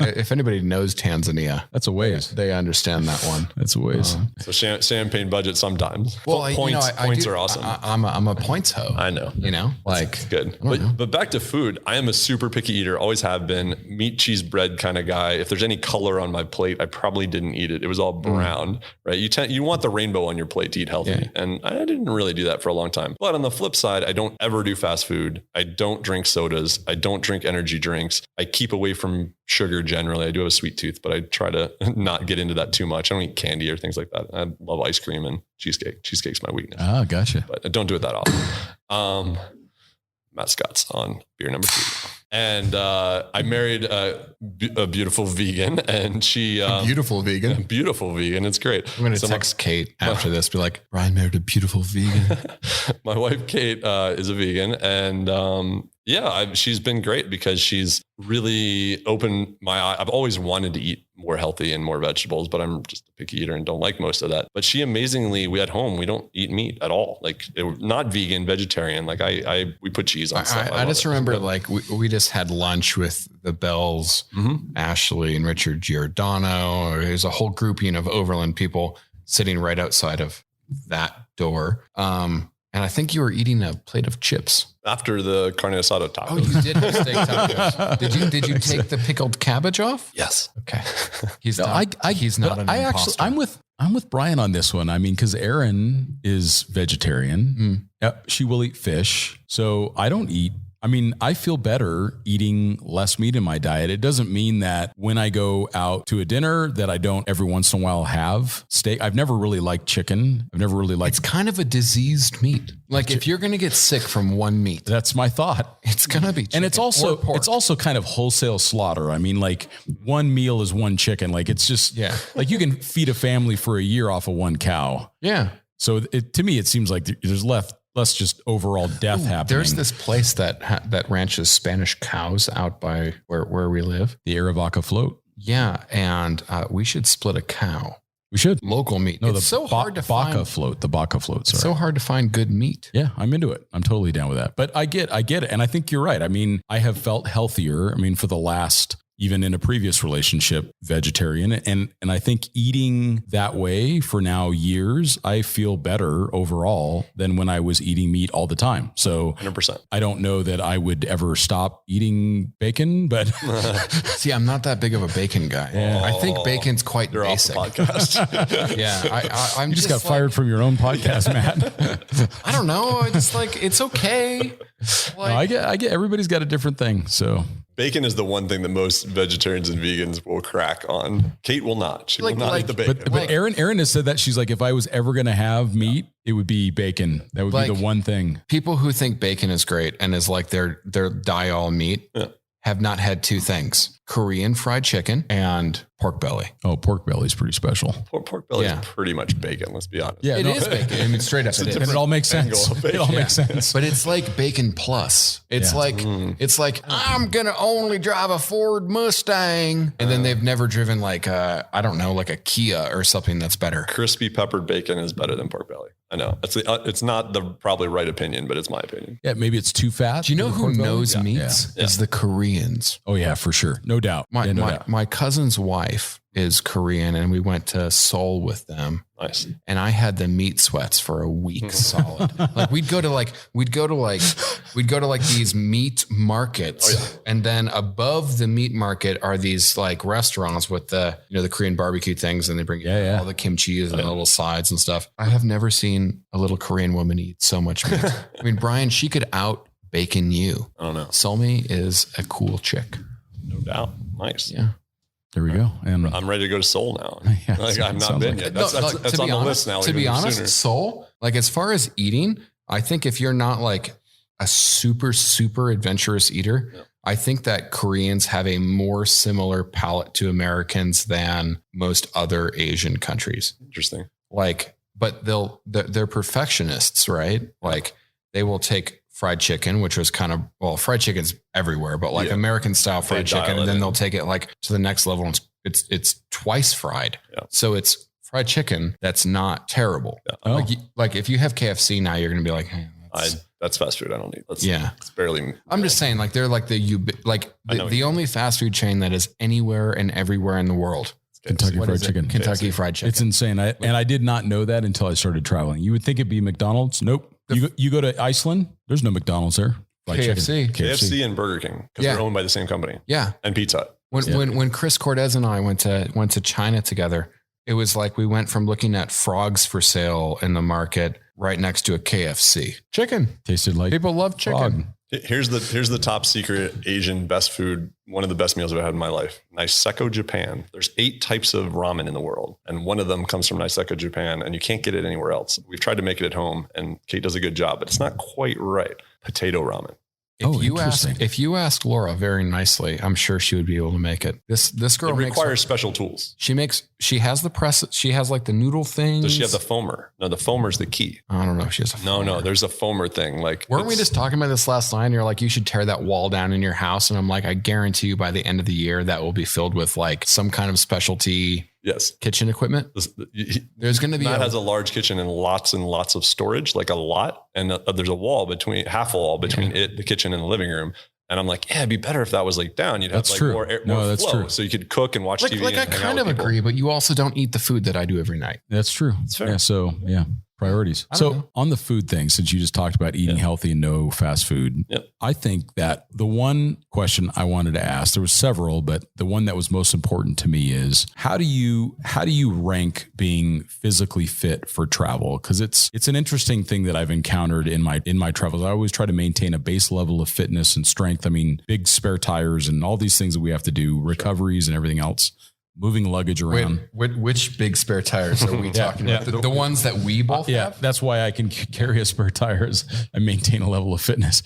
If anybody knows Tanzania, That's a ways. they understand that one. That's a ways. so champagne budget sometimes. Well, points are awesome. I'm a points hoe. I know. You know, like It's good. But back to food, I am a super picky eater, always have been. Meat, cheese, bread kind of guy. If there's any color on my plate, I probably didn't eat it. It was all brown, right? You want the rainbow on your plate to eat healthy. And I didn't really do that for a long time. But on the flip side, I don't ever do fast food. I don't drink sodas. I don't drink energy drinks. I keep away from sugar generally. I do have a sweet tooth, but I try to not get into that too much. I don't eat candy or things like that. I love ice cream and cheesecake. Cheesecake's my weakness. Ah, gotcha. But I don't do it that often. Matt Scott's on beer number 3. And I married a beautiful vegan, and she beautiful vegan. Beautiful vegan. It's great. I'm going to text Kate after this. Be like, Bryon married a beautiful vegan. My wife Kate is a vegan, and she's been great because she's really opened my eye. I've always wanted to eat more healthy and more vegetables, but I'm just a picky eater and don't like most of that. But she amazingly, we at home, we don't eat meat at all. Like not vegan, vegetarian. Like we put cheese on stuff. I just remember like we just had lunch with the Bells, Ashley and Richard Giordano. There's a whole grouping of Overland people sitting right outside of that door. And I think you were eating a plate of chips. After the carne asada tacos. Oh, you did have steak tacos. Did you take the pickled cabbage off? Yes. Okay. He's not an imposter. I'm with Bryon on this one. I mean, because Erin is vegetarian. She will eat fish. So I don't eat. I mean, I feel better eating less meat in my diet. It doesn't mean that when I go out to a dinner that I don't every once in a while have steak. I've never really liked chicken. I've never really liked. It's kind of a diseased meat. Like if you're going to get sick from one meat, that's my thought. It's going to be chicken. And it's also kind of wholesale slaughter. I mean, like one meal is one chicken. Like it's just, like you can feed a family for a year off of one cow. Yeah. So to me, it seems like there's less just overall death happening. There's this place that ranches Spanish cows out by where we live. The Aravaca float. Yeah. And we should split a cow. We should. Local meat. No, it's so hard to find. The Baca float. Sorry. It's so hard to find good meat. Yeah, I'm into it. I'm totally down with that. But I get it. And I think you're right. I mean, I have felt healthier. I mean, for the last even in a previous relationship, vegetarian. And I think eating that way for now years, I feel better overall than when I was eating meat all the time. So 100%. I don't know that I would ever stop eating bacon, but see, I'm not that big of a bacon guy. Yeah. I think bacon's quite You're basic. Off the podcast. Yeah. I'm you just got fired from your own podcast, Matt. I don't know. I just like, it's okay. Like, no, I get everybody's got a different thing. So bacon is the one thing that most vegetarians and vegans will crack on. Kate will not. She will not eat the bacon. But Erin has said that she's like, if I was ever going to have meat, it would be bacon. That would be the one thing. People who think bacon is great and is like their die all meat have not had two things: Korean fried chicken and pork belly. Oh, pork belly is pretty special. Pork belly is pretty much bacon. Let's be honest. Yeah, it is bacon. I mean, straight up, and it all makes sense. It all makes sense. But it's like bacon plus. It's it's like I'm gonna only drive a Ford Mustang, and then they've never driven like I don't know, like a Kia or something that's better. Crispy peppered bacon is better than pork belly. I know it's not the probably right opinion, but it's my opinion. Yeah, maybe it's too fat. Do you know who knows meats? Is the Koreans. Oh yeah, for sure, no doubt. My cousin's wife is Korean, and we went to Seoul with them. Nice. And I had the meat sweats for a week solid. Like we'd go to these meat markets, and then above the meat market are these like restaurants with the Korean barbecue things, and they bring all the kimchi and the little sides and stuff. I have never seen a little Korean woman eat so much meat. I mean, Bryon, she could out bacon you. I don't know. Solmi is a cool chick. No doubt. Nice. Yeah. There we go. And I'm ready to go to Seoul now. Yeah, like I've not been yet. That's on the list now. To be honest, Seoul, like as far as eating, I think if you're not like a super, super adventurous eater, I think that Koreans have a more similar palate to Americans than most other Asian countries. Interesting. Like, but they're perfectionists, right? Like they will take fried chicken, which was kind of, fried chicken's everywhere, but like American style fried chicken. And then they'll take it like to the next level. And it's twice fried. Yeah. So it's fried chicken. That's not terrible. Yeah. Like if you have KFC now, you're going to be like, hey, that's fast food. I don't need. It's barely. I'm just saying like, they're like the only fast food chain that is anywhere and everywhere in the world. Kentucky Fried Chicken. Kentucky Fried Chicken. It's insane. And I did not know that until I started traveling. You would think it'd be McDonald's. Nope. You go to Iceland, there's no McDonald's there. KFC and Burger King, because they're owned by the same company. Yeah. And Pizza Hut. When Chris Cortez and I went to China together, it was like we went from looking at frogs for sale in the market right next to a KFC. Chicken. Tasted like people love chicken. Frog. Here's the top secret Asian best food. One of the best meals I've had in my life. Niseko, Japan. There's 8 types of ramen in the world, and one of them comes from Niseko, Japan, and you can't get it anywhere else. We've tried to make it at home, and Kate does a good job, but it's not quite right. Potato ramen. If you ask Laura very nicely, I'm sure she would be able to make it. This girl requires special tools. She has the press. She has like the noodle thing. Does she have the foamer? No, the foamer's the key. I don't know if she has a foamer. No, there's a foamer thing. Like, weren't we just talking about this last night? And you're like, you should tear that wall down in your house. And I'm like, I guarantee you by the end of the year, that will be filled with like some kind of specialty kitchen equipment. There's going to be Matt has a large kitchen and lots of storage, like a lot. And there's a wall half a wall between the kitchen and the living room. And I'm like, it'd be better if that was like down. You'd have more flow, so you could cook and watch TV. Like I kind of agree, but you also don't eat the food that I do every night. That's true. That's fair. Yeah. So priorities. So on the food thing, since you just talked about eating healthy and no fast food, I think that the one question I wanted to ask, there was several, but the one that was most important to me is how do you rank being physically fit for travel? Because it's an interesting thing that I've encountered in my travels. I always try to maintain a base level of fitness and strength. I mean, big spare tires and all these things that we have to do, recoveries and everything else. Moving luggage around. Which big spare tires are we talking about? The ones that we both have? That's why I can carry a spare tires and maintain a level of fitness.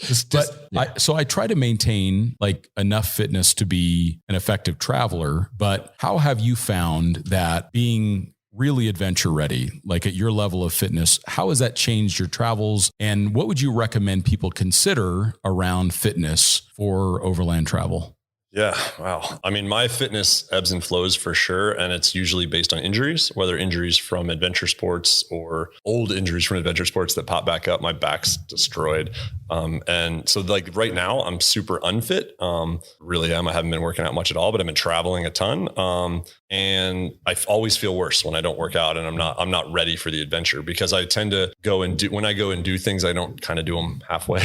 I try to maintain like enough fitness to be an effective traveler. But how have you found that being really adventure ready, like at your level of fitness, how has that changed your travels? And what would you recommend people consider around fitness for overland travel? Yeah. Wow. I mean, my fitness ebbs and flows for sure. And it's usually based on injuries, whether injuries from adventure sports or old injuries from adventure sports that pop back up. My back's destroyed. And so like right now I'm super unfit. Really am. I haven't been working out much at all, but I've been traveling a ton. And I always feel worse when I don't work out and I'm not ready for the adventure because I tend to when I go and do things, I don't kind of do them halfway.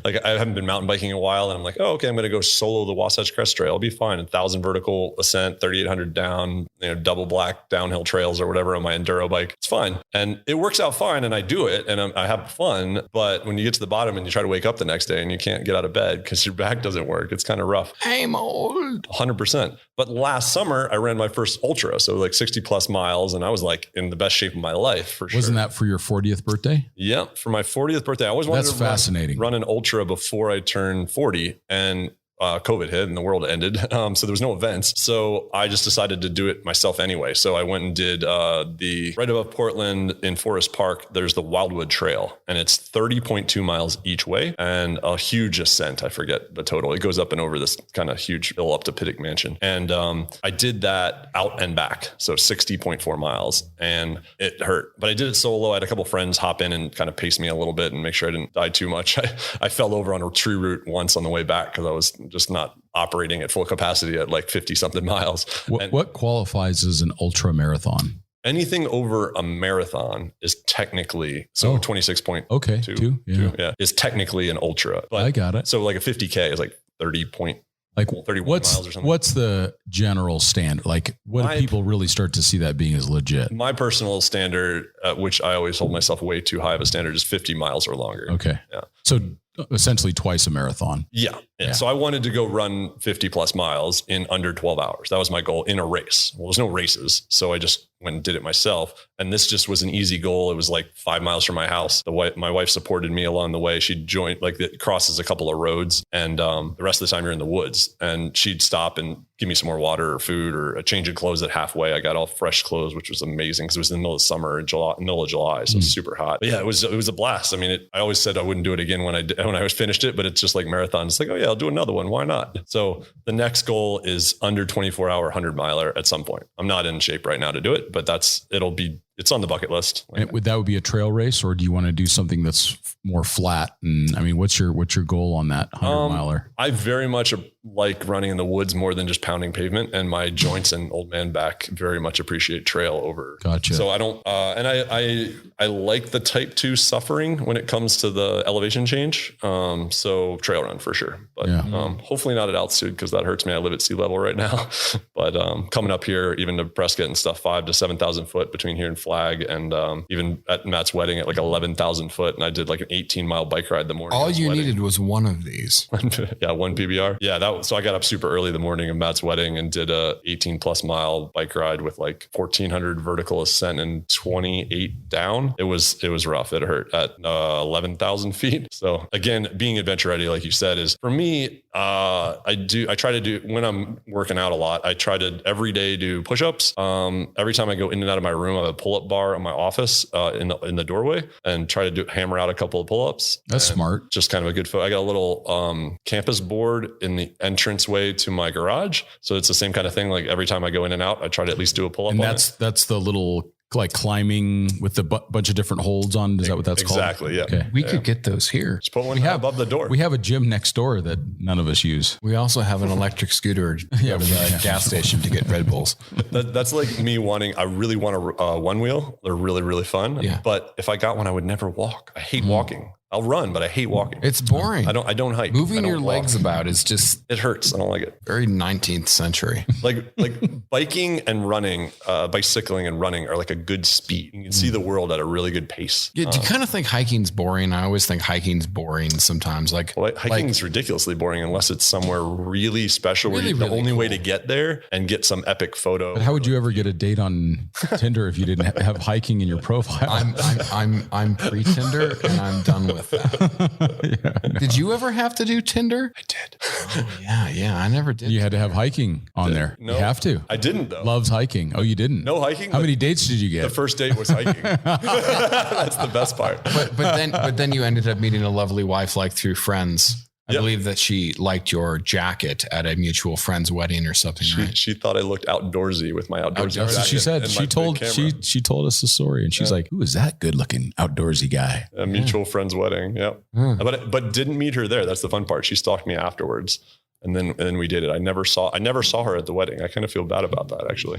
Like I haven't been mountain biking in a while and I'm like, oh, okay, I'm going to go solo the Wasatch Crest Trail. I'll be fine. 1,000 vertical ascent, 3,800 down, double black downhill trails or whatever on my enduro bike. It's fine. And it works out fine. And I do it and I have fun. But when you get to the bottom and you try to wake up the next day and you can't get out of bed because your back doesn't work, it's kind of rough. I'm old. 100%. But last summer I ran my first ultra. So like 60 plus miles. And I was like in the best shape of my life for sure. Wasn't that for your 40th birthday? Yeah. For my 40th birthday, I always wanted to run an ultra before I turned 40 and COVID hit and the world ended. So there was no events. So I just decided to do it myself anyway. So I went and did right above Portland in Forest Park, there's the Wildwood Trail and it's 30.2 miles each way and a huge ascent. I forget the total. It goes up and over this kind of huge hill up to Pittock Mansion. And I did that out and back. So 60.4 miles and it hurt, but I did it solo. I had a couple friends hop in and kind of pace me a little bit and make sure I didn't die too much. I fell over on a tree route once on the way back because I was just not operating at full capacity at like 50 something miles. What qualifies as an ultra marathon? Anything over a marathon is technically 26.2 yeah, is technically an ultra. But I got it. So like a 50K is like 31 miles or something. What's the general standard? Like what do people really start to see that being as legit? My personal standard, which I always hold myself way too high of a standard, is 50 miles or longer. Okay. Yeah. So essentially twice a marathon. Yeah. So I wanted to go run 50 plus miles in under 12 hours. That was my goal in a race. Well, there's no races. So I just went and did it myself. And this just was an easy goal. It was like 5 miles from my house. My wife supported me along the way. She'd join, like it crosses a couple of roads and the rest of the time you're in the woods and she'd stop and give me some more water or food or a change of clothes at halfway. I got all fresh clothes, which was amazing because it was in the middle of summer, middle of July. So it was super hot. But yeah, it was a blast. I mean, I always said I wouldn't do it again when I finished it, but it's just like marathon. It's like, oh yeah, I'll do another one. Why not? So the next goal is under 24-hour 100 miler at some point. I'm not in shape right now to do it, but it's on the bucket list. And that would be a trail race, or do you want to do something that's more flat? And I mean, what's your goal on that 100 miler? I very much like running in the woods more than just pounding pavement, and my joints and old man back very much appreciate trail over. Gotcha. So I don't, and I like the type 2 suffering when it comes to the elevation change. So trail run for sure, but hopefully not at altitude because that hurts me. I live at sea level right now, but coming up here, even to Prescott and stuff, 5,000 to 7,000 foot between here and Flag, and even at Matt's wedding at like 11,000 foot, and I did like an 18-mile bike ride the morning. All you needed was one of these. Yeah, one PBR. Yeah, so I got up super early the morning of Matt's wedding and did a 18 plus mile bike ride with like 1,400 vertical ascent and 28 down. It was rough. It hurt at 11,000 feet. So again, being adventure ready, like you said, is for me. I try to do when I'm working out a lot. I try to every day do push-ups. Every time I go in and out of my room, I have a pull-up bar in my office in the doorway and try to hammer out a couple of pull-ups. That's smart. Just kind of a good I got a little campus board in the entranceway to my garage. So it's the same kind of thing. Like every time I go in and out, I try to at least do a pull-up. And that's the little like climbing with the bunch of different holds on. Is that what that's called? Exactly. Yeah. Okay. We could get those here. Just put one above the door. We have a gym next door that none of us use. We also have an electric scooter at the gas station to get Red Bulls. That's like me I really want a one wheel. They're really, really fun. Yeah. But if I got one, I would never walk. I hate walking. I'll run, but I hate walking. It's boring. I don't hike. Moving your legs about is just, it hurts. I don't like it. Very 19th century. like biking and running, bicycling and running are like a good speed. You can see the world at a really good pace. Yeah, do you kind of think hiking's boring? I always think hiking's boring sometimes. Hiking's ridiculously boring unless it's somewhere really special where the only way to get there and get some epic photo. But how would you ever get a date on Tinder if you didn't have hiking in your profile? I'm pre-Tinder and I'm done with that. Did you ever have to do Tinder? I did. Oh, yeah. I never did. You had to have hiking on there. No, you have to. I didn't though. Loves hiking. Oh, you didn't? No hiking. How many dates did you get? The first date was hiking. That's the best part. But then you ended up meeting a lovely wife like through friends. I believe that she liked your jacket at a mutual friend's wedding or something. She thought I looked outdoorsy with my outdoorsy jacket. That's what she said. She told us the story, and she's like, "Who is that good looking outdoorsy guy?" A mutual friend's wedding. Yep. But didn't meet her there. That's the fun part. She stalked me afterwards. And then we did it. I never saw her at the wedding. I kind of feel bad about that, actually.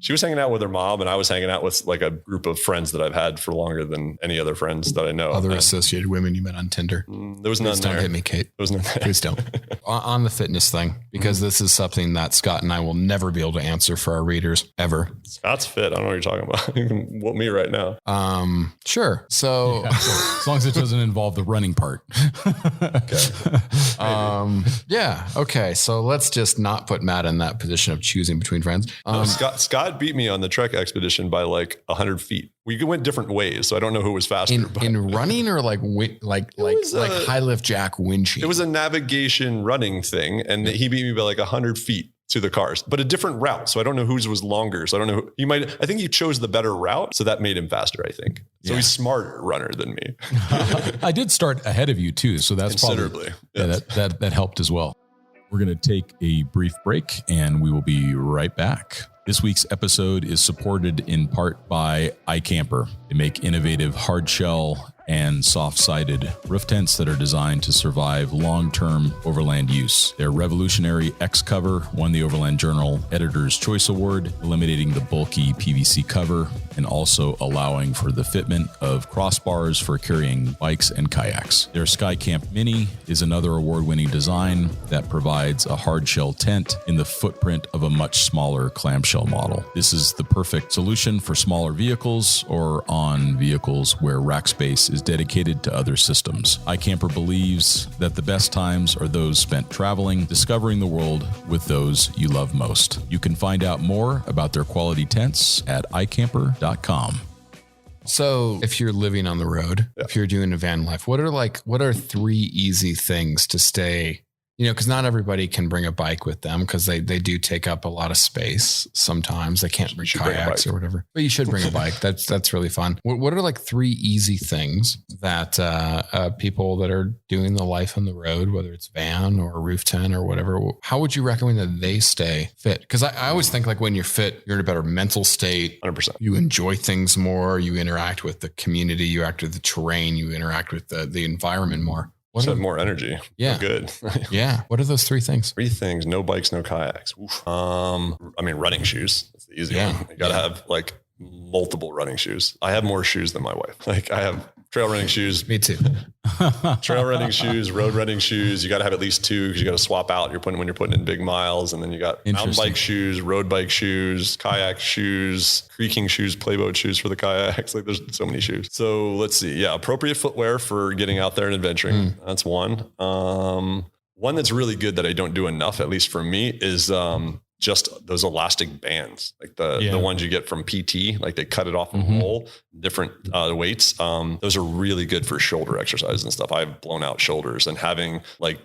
She was hanging out with her mom, and I was hanging out with like a group of friends that I've had for longer than any other friends that I know. Other associated women you met on Tinder. There was none there. Don't hit me, Kate. There was none there. Please don't. On the fitness thing, because this is something that Scott and I will never be able to answer for our readers ever. Scott's fit. I don't know what you're talking about. You can whoop me right now. Sure. So as long as it doesn't involve the running part. Okay. Yeah. Okay. So let's just not put Matt in that position of choosing between friends. Scott beat me on the Trek expedition by like 100 feet. We went different ways, so I don't know who was faster. In running or like high lift jack wind sheet? It was a navigation running thing, and he beat me by like 100 feet to the cars, but a different route. So I don't know whose was longer. So I don't know. I think he chose the better route, so that made him faster, I think. So he's smarter runner than me. I did start ahead of you too, so that's considerably. Probably, that helped as well. We're going to take a brief break, and we will be right back. This week's episode is supported in part by iCamper. They make innovative hard shell and soft-sided roof tents that are designed to survive long-term overland use. Their revolutionary X cover won the Overland Journal Editor's Choice Award, eliminating the bulky PVC cover and also allowing for the fitment of crossbars for carrying bikes and kayaks. Their SkyCamp Mini is another award-winning design that provides a hard shell tent in the footprint of a much smaller clamshell model. This is the perfect solution for smaller vehicles or on vehicles where rack space is dedicated to other systems. iCamper believes that the best times are those spent traveling, discovering the world with those you love most. You can find out more about their quality tents at iCamper.com. So if you're living on the road, if you're doing a van life, what are 3 easy things to stay, because not everybody can bring a bike with them because they do take up a lot of space. Sometimes they can't bring kayaks or whatever, but you should bring a bike. That's really fun. What are 3 easy things that people that are doing the life on the road, whether it's van or roof tent or whatever, how would you recommend that they stay fit? Because I always think like when you're fit, you're in a better mental state. 100%. You enjoy things more. You interact with the community. You interact with the terrain. You interact with the environment more. More energy. Yeah. Good. Yeah. What are those 3 things? 3 things. No bikes, no kayaks. Running shoes. That's the easy one. You got to have like multiple running shoes. I have more shoes than my wife. Like I have trail running shoes. Me too. Trail running shoes, road running shoes. You got to have at least 2 because you got to swap out. When you're putting in big miles, and then you got mountain bike shoes, road bike shoes, kayak shoes, creaking shoes, playboat shoes for the kayaks. Like there's so many shoes. So let's see. Yeah. Appropriate footwear for getting out there and adventuring. That's one. One that's really good that I don't do enough, at least for me, is, just those elastic bands, like the ones you get from PT, like they cut it off and roll different weights. Those are really good for shoulder exercises and stuff. I've blown out shoulders, and having like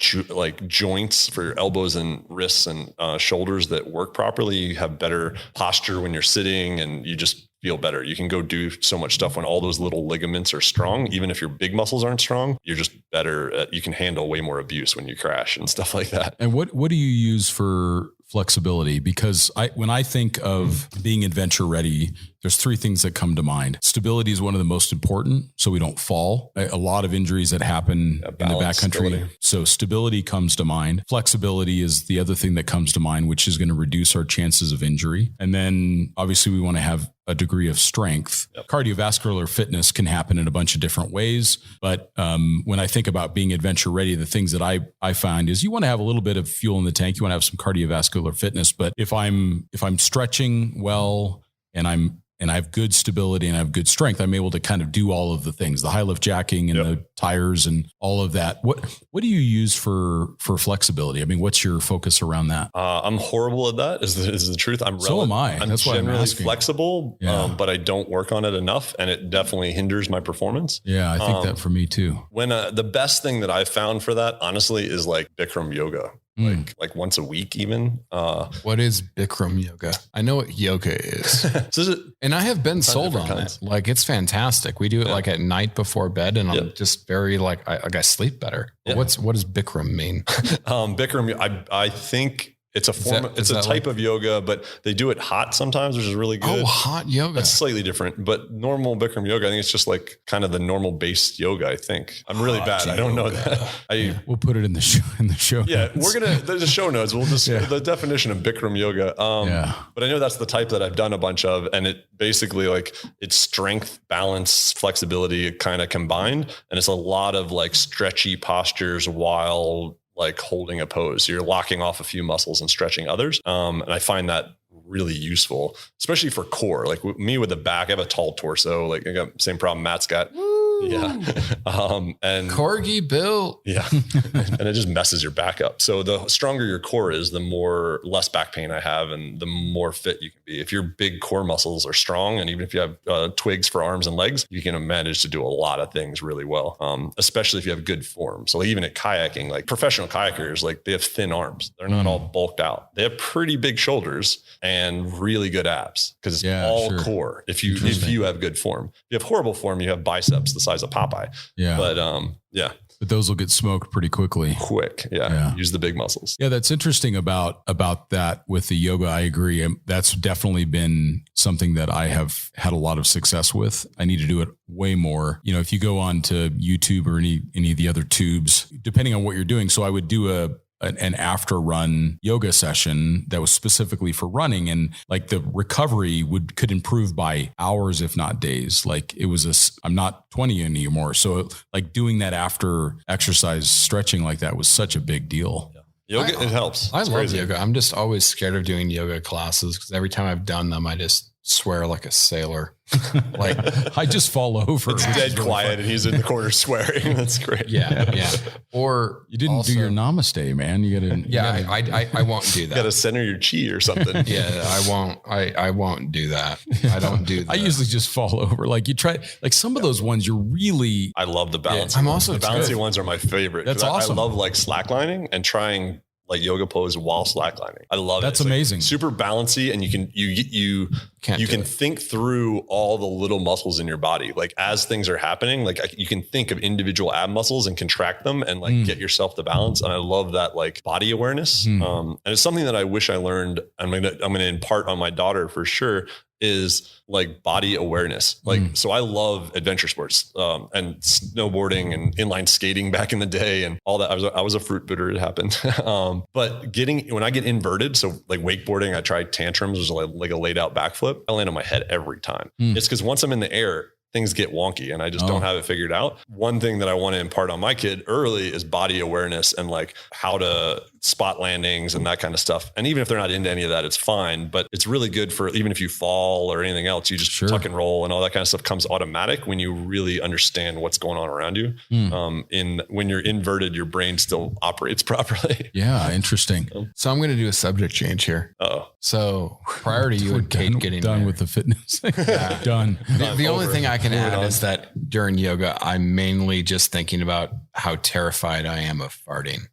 joints for your elbows and wrists and shoulders that work properly. You have better posture when you're sitting, and you just feel better. You can go do so much stuff when all those little ligaments are strong. Even if your big muscles aren't strong, you're just better. You can handle way more abuse when you crash and stuff like that. And what do you use for flexibility? Because when I think of being adventure ready, there's 3 things that come to mind. Stability is one of the most important, so we don't fall. A lot of injuries that happen in the backcountry. Stability. So stability comes to mind. Flexibility is the other thing that comes to mind, which is going to reduce our chances of injury. And then obviously we want to have a degree of strength. Yep. Cardiovascular fitness can happen in a bunch of different ways. But when I think about being adventure ready, the things that I find is you want to have a little bit of fuel in the tank. You want to have some cardiovascular fitness. But if I'm stretching well and I have good stability and I have good strength, I'm able to kind of do all of the things, the high lift jacking and the tires and all of that. What do you use for flexibility? I mean, what's your focus around that? I'm horrible at that is the truth. So am I. That's why I'm generally flexible, but I don't work on it enough, and it definitely hinders my performance. Yeah, I think that for me too. When the best thing that I've found for that, honestly, is like Bikram yoga. like once a week even. What is Bikram yoga? I know what yoga is. And I have been sold on it. Like it's fantastic. We do it like at night before bed and I'm just very like I sleep better. Yeah. What does Bikram mean? Bikram, I think it's a form. It's a type of yoga, but they do it hot sometimes, which is really good. Oh, hot yoga. That's slightly different, but normal Bikram yoga, I think it's just like kind of the normal based yoga. I think I'm really bad. I don't know that. We'll put it in the show. Yeah, there's a show notes. We'll just the definition of Bikram yoga. But I know that's the type that I've done a bunch of, and it basically like it's strength, balance, flexibility kind of combined, and it's a lot of like stretchy postures while like holding a pose. So you're locking off a few muscles and stretching others. And I find that really useful, especially for core. Like me with the back, I have a tall torso. Like I got the same problem Matt's got. Yeah. And Corgi built. Yeah. And it just messes your back up. So the stronger your core is, the less back pain I have and the more fit you can be. If your big core muscles are strong, and even if you have twigs for arms and legs, you can manage to do a lot of things really well. Especially if you have good form. So like even at kayaking, like professional kayakers, like they have thin arms. They're not all bulked out. They have pretty big shoulders and really good abs because it's all core. If you have good form, if you have horrible form, you have biceps the size of Popeye. Yeah. But those will get smoked pretty quickly. Yeah. Use the big muscles. Yeah. That's interesting about that with the yoga. I agree. That's definitely been something that I have had a lot of success with. I need to do it way more. You know, if you go on to YouTube or any of the other tubes, depending on what you're doing. So I would do an after run yoga session that was specifically for running, and like the recovery could improve by hours, if not days. Like it was I'm not 20 anymore. So like doing that after exercise stretching like that was such a big deal. Yeah. Yoga, it helps. I love yoga. I'm just always scared of doing yoga classes because every time I've done them, I just swear like a sailor. Like I just fall over. It's dead quiet and he's in the corner swearing. That's great. Yeah. Or you didn't do your namaste, man. You gotta. I won't do that. You gotta center your chi or something. Yeah, I won't. I won't do that. I don't do that. I usually just fall over. Like you try, like some of those ones you're really. I love the balance. I'm also the balancing ones are my favorite. That's awesome. I love like slacklining and trying like yoga pose while slacklining. I love it. That's amazing. Like super balancy, and you can think through all the little muscles in your body. Like as things are happening, like you can think of individual ab muscles and contract them and like get yourself to balance. And I love that like body awareness. And it's something that I wish I learned. I'm gonna impart on my daughter for sure. Is like body awareness. Like, so I love adventure sports, and snowboarding and inline skating back in the day and all that. I was a fruit booter. It happened. But when I get inverted, so like wakeboarding, I tried tantrums, which was like a laid out backflip. I land on my head every time. It's because once I'm in the air, things get wonky and I just don't have it figured out. One thing that I want to impart on my kid early is body awareness and like how to spot landings and that kind of stuff. And even if they're not into any of that, it's fine, but it's really good for even if you fall or anything else, you just tuck and roll and all that kind of stuff comes automatic when you really understand what's going on around you. When you're inverted, your brain still operates properly. Yeah. Interesting. So I'm going to do a subject change here. So prior to you and Kate getting done married, with the fitness, done. The only thing I can add is that during yoga, I'm mainly just thinking about how terrified I am of farting.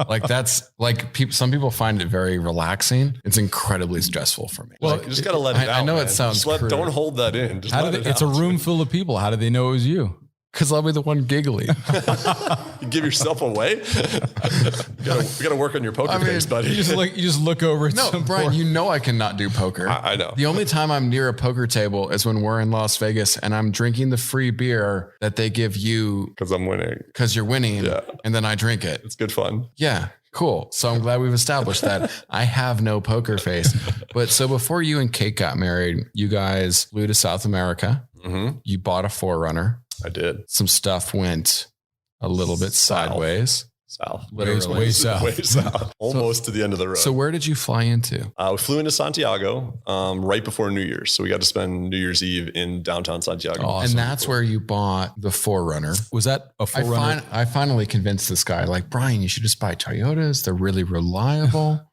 Like that's like some people find it very relaxing. It's incredibly stressful for me. Well, you just got to let it out. I know man. it sounds don't hold that in. Just it's a room full of people. How do they know it was you? Because I'll be the one giggling. You give yourself away. You got to work on your poker face, buddy. You just look over. No, Bryon, you know I cannot do poker. I know. The only time I'm near a poker table is when we're in Las Vegas and I'm drinking the free beer that they give you because I'm winning. Because you're winning, and then I drink it. It's good fun. Yeah. Cool. So I'm glad we've established that. I have no poker face. But so before you and Kate got married, you guys flew to South America. Mm-hmm. You bought a 4Runner. I did. Some stuff went a little bit sideways. South. Literally. Way south. Way south. Almost to the end of the road. So where did you fly into? We flew into Santiago right before New Year's. So we got to spend New Year's Eve in downtown Santiago. Awesome. And that's where you bought the 4Runner. Was that a 4Runner? I finally convinced this guy, like, Bryon, you should just buy Toyotas. They're really reliable.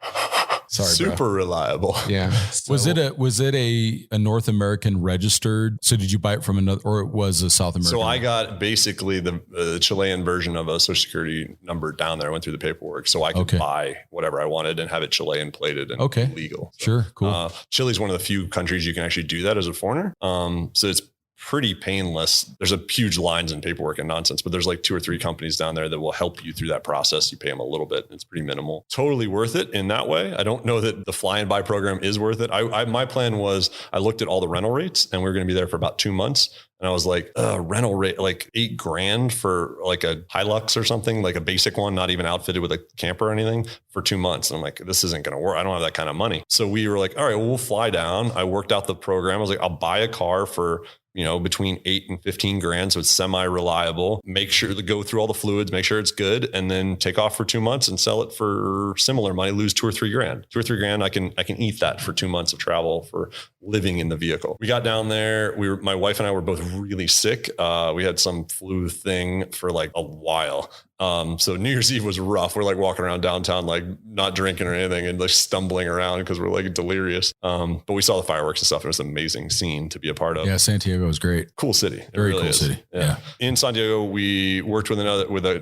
super reliable. Yeah. So, was it a North American registered? So did you buy it from another, or it was a South American? So I got basically the Chilean version of a social security number down there. I went through the paperwork so I could buy whatever I wanted and have it Chilean plated and legal. So, sure. Cool. Chile's one of the few countries you can actually do that as a foreigner. So it's pretty painless. There's a huge lines and paperwork and nonsense, but there's like 2 or 3 companies down there that will help you through that process. You pay them a little bit. It's pretty minimal. Totally worth it in that way. I don't know that the fly and buy program is worth it. My plan was I looked at all the rental rates and we were going to be there for about 2 months. And I was like, rental rate, like $8,000 for like a Hilux or something, like a basic one, not even outfitted with a camper or anything for 2 months. And I'm like, this isn't going to work. I don't have that kind of money. So we were like, all right, well, we'll fly down. I worked out the program. I was like, I'll buy a car for, between 8 and 15 grand. So it's semi-reliable. Make sure to go through all the fluids, make sure it's good, and then take off for 2 months and sell it for similar money, lose 2 or 3 grand. 2 or 3 grand, I can eat that for 2 months of travel for living in the vehicle. We got down there. My wife and I were both really sick. We had some flu thing for like a while. So New Year's Eve was rough. We're like walking around downtown, like not drinking or anything and like stumbling around because we're like delirious. But we saw the fireworks and stuff. It was an amazing scene to be a part of. Yeah. Santiago was great. Cool city. Very cool city. Yeah. In Santiago, we worked with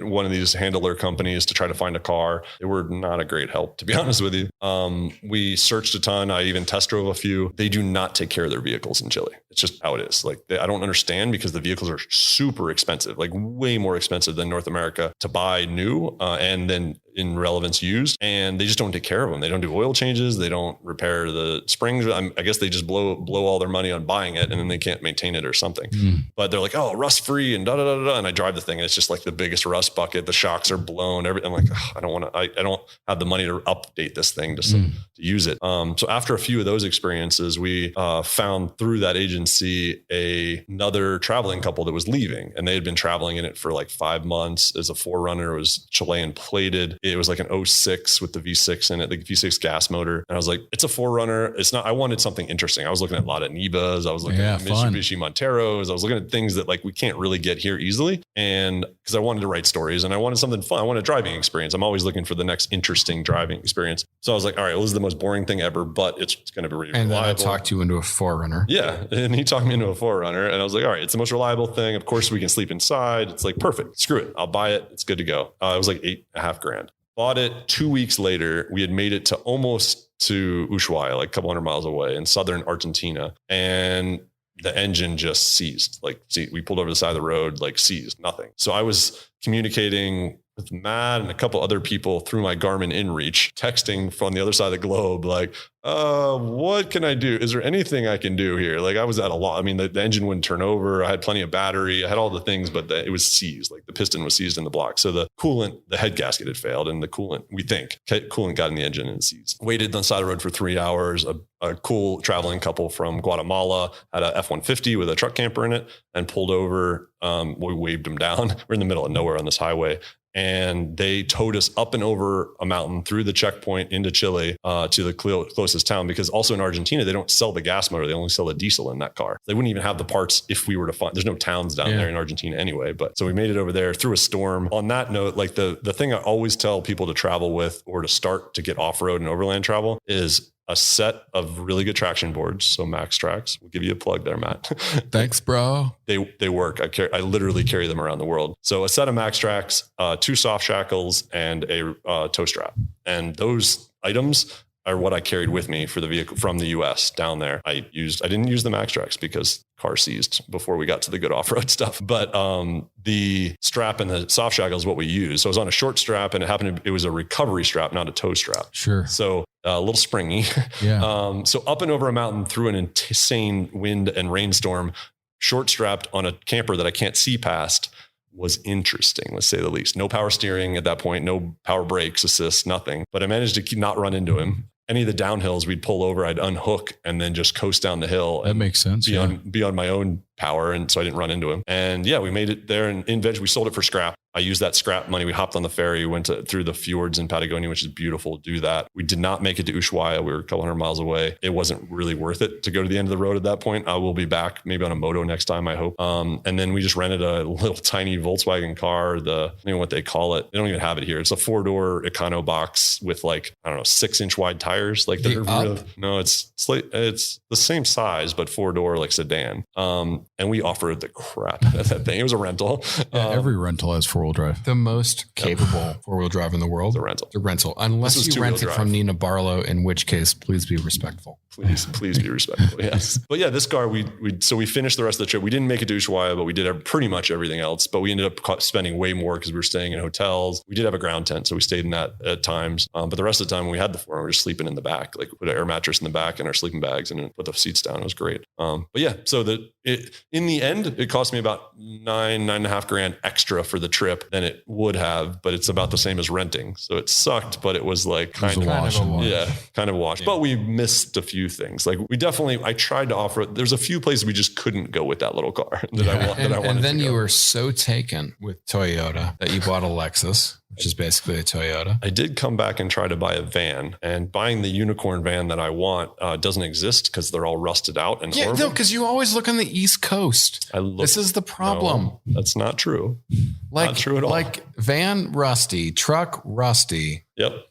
one of these handler companies to try to find a car. They were not a great help, to be honest with you. We searched a ton. I even test drove a few. They do not take care of their vehicles in Chile. It's just how it is. Like I don't understand because the vehicles are super expensive, like way more expensive than North America to buy new and then in relevance used, and they just don't take care of them. They don't do oil changes. They don't repair the springs. I guess they just blow all their money on buying it and then they can't maintain it or something. But they're like, oh, rust free and da da da da. And I drive the thing and it's just like the biggest rust bucket. The shocks are blown. I'm like, I don't have the money to update this thing to use it. So after a few of those experiences, we found through that agency another traveling couple that was leaving, and they had been traveling in it for like 5 months as a 4Runner. It was Chilean plated. It was like an 06 with the V6 in it, the V6 gas motor. And I was like, it's a 4Runner. It's not, I wanted something interesting. I was looking at a lot of Nibas. I was looking at Mitsubishi Monteros. I was looking at things that like we can't really get here easily. And because I wanted to write stories and I wanted something fun. I wanted a driving experience. I'm always looking for the next interesting driving experience. So I was like, all right, well, this is the most boring thing ever, but it's going to be really reliable. And then I talked you into a 4Runner. Yeah. And he talked me into a 4Runner and I was like, all right, it's the most reliable thing. Of course we can sleep inside. It's like, perfect. Screw it. I'll buy it. It's good to go. It was like $8,500. Bought it 2 weeks later. We had made it to almost to Ushuaia, like a couple hundred miles away in southern Argentina. And the engine just seized. We pulled over the side of the road, seized, nothing. So I was communicating with Matt and a couple other people through my Garmin InReach, texting from the other side of the globe, what can I do? Is there anything I can do here? I was at a lot. I mean, the engine wouldn't turn over. I had plenty of battery. I had all the things, but it was seized. The piston was seized in the block. So the coolant, the head gasket had failed, and the coolant, we think, coolant got in the engine and seized. Waited on the side of the road for 3 hours. A cool traveling couple from Guatemala had a F-150 with a truck camper in it and pulled over. We waved them down. We're in the middle of nowhere on this highway. And they towed us up and over a mountain through the checkpoint into Chile to the closest town, because also in Argentina, they don't sell the gas motor. They only sell the diesel in that car. They wouldn't even have the parts if we were to find, there's no towns down there in Argentina anyway. But so we made it over there through a storm. On that note, the thing I always tell people to travel with or to start to get off-road and overland travel is a set of really good traction boards. So Max Tracks, we'll give you a plug there, Matt. Thanks, bro. They work. I literally carry them around the world. So a set of Max Tracks, 2 soft shackles, and a tow strap. And those items are what I carried with me for the vehicle from the US down there. I didn't use the Max Tracks because car seized before we got to the good off-road stuff. But the strap and the soft shackle is what we use. So I was on a short strap, and it was a recovery strap, not a tow strap. Sure. So a little springy. Yeah. So up and over a mountain through an insane wind and rainstorm, short strapped on a camper that I can't see past, was interesting, let's say the least. No power steering at that point, no power brakes, assist, nothing. But I managed to not run into him. Any of the downhills we'd pull over, I'd unhook and then just coast down the hill. That makes sense. Be on my own power. And so I didn't run into him. And yeah, we made it there, and eventually we sold it for scrap. I used that scrap money. We hopped on the ferry, went through the fjords in Patagonia, which is beautiful. Do that. We did not make it to Ushuaia. We were a couple hundred miles away. It wasn't really worth it to go to the end of the road at that point. I will be back maybe on a moto next time, I hope. And then we just rented a little tiny Volkswagen car. I don't know what they call it. They don't even have it here. It's a 4-door Econo box with 6-inch wide tires. Like no, it's the same size, but 4-door sedan. And we offered the crap out of that thing. It was a rental. Yeah, every rental has 4-wheel drive. The most capable 4-wheel drive in the world. It's a rental. Unless you rent it from Nina Barlow, in which case, please be respectful. Please be respectful. Yes. But yeah, this car, we finished the rest of the trip. We didn't make it to Ushuaia, but we did pretty much everything else. But we ended up spending way more because we were staying in hotels. We did have a ground tent, so we stayed in that at times. But the rest of the time when we had the 4, we were just sleeping in the back, put an air mattress in the back and our sleeping bags and put the seats down. It was great. But yeah, so in the end, it cost me about $9,500 extra for the trip than it would have, but it's about the same as renting. So it sucked, but it was kind of a wash. Yeah, kind of a wash. Yeah. But we missed a few things. I tried to offer, there's a few places we just couldn't go with that little car I wanted. And then you were so taken with Toyota that you bought a Lexus, which is basically a Toyota. I did come back and try to buy a van, and buying the unicorn van that I want doesn't exist because they're all rusted out and horrible. No, because you always look on the East Coast. This is the problem. No, that's not true. Not true at all. Van rusty, truck rusty. Yep.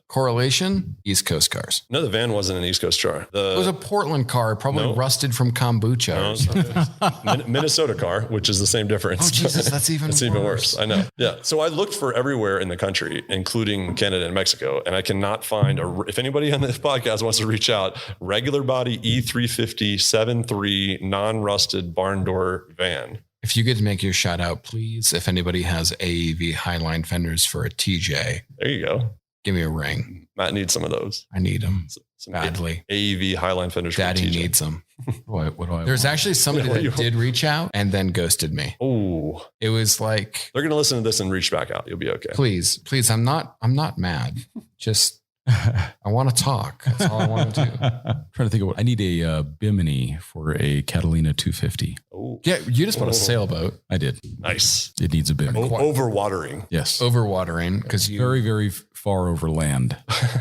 Correlation, East Coast cars. No, the van wasn't an East Coast car. It was a Portland car, probably rusted from kombucha. Minnesota car, which is the same difference. Oh, Jesus, that's even worse. Even worse. I know. Yeah. So I looked for everywhere in the country, including Canada and Mexico, and I cannot find if anybody on this podcast wants to reach out, regular body E350 7.3 non-rusted barn door van. If you could make your shout out, please, if anybody has AEV Highline fenders for a TJ. There you go. Give me a ring. Matt needs some of those. I need them badly. AEV Highline fenders. Daddy needs them. What do I There's actually somebody that did reach out and then ghosted me. Oh, it was like, they're going to listen to this and reach back out. You'll be okay. Please. I'm not mad. Just, I want to talk. That's all I want to do. I'm trying to think of I need a Bimini for a Catalina 250. Oh, yeah. You just bought a sailboat. I did. Nice. It needs a Bimini. Overwatering. Yes. Overwatering. Because you very, very far over land.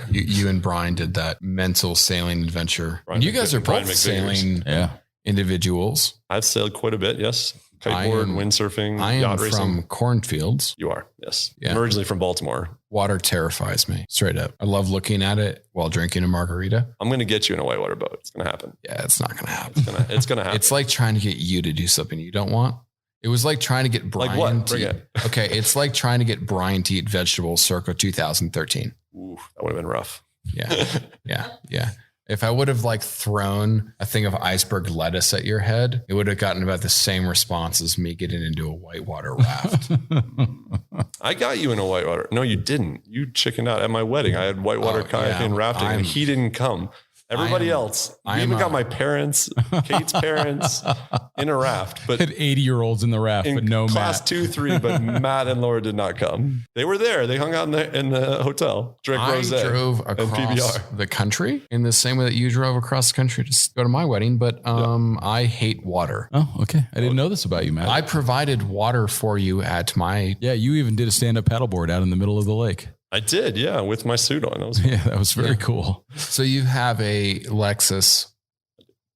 you and Bryon did that mental sailing adventure. And you guys are both sailing individuals. I've sailed quite a bit. Yes. Kiteboard, windsurfing, yacht racing. From cornfields. You are. Yes. Yeah. I'm originally from Baltimore. Water terrifies me, straight up. I love looking at it while drinking a margarita. I'm going to get you in a whitewater boat. It's going to happen. Yeah, it's not going to happen. It's going to happen. It's like trying to get you to do something you don't want. It was like trying to get Bryon to eat. Okay, it's like trying to get Bryon to eat vegetables circa 2013. Ooh, that would have been rough. Yeah. If I would have thrown a thing of iceberg lettuce at your head, it would have gotten about the same response as me getting into a whitewater raft. I got you in a whitewater. No, you didn't. You chickened out at my wedding. I had whitewater kayaking and rafting, and he didn't come. Everybody else, we even got my parents, Kate's parents in a raft, but had 80-year-olds in the raft, but no class Matt. 2, 3, but Matt and Laura did not come. They were there. They hung out in the hotel, drank rosé. I drove across the country in the same way that you drove across the country to go to my wedding, but I hate water. Oh, okay. I didn't know this about you, Matt. I provided water for you at my... Yeah, you even did a stand-up paddleboard out in the middle of the lake. I did, yeah, with my suit on. That was very cool. So you have a Lexus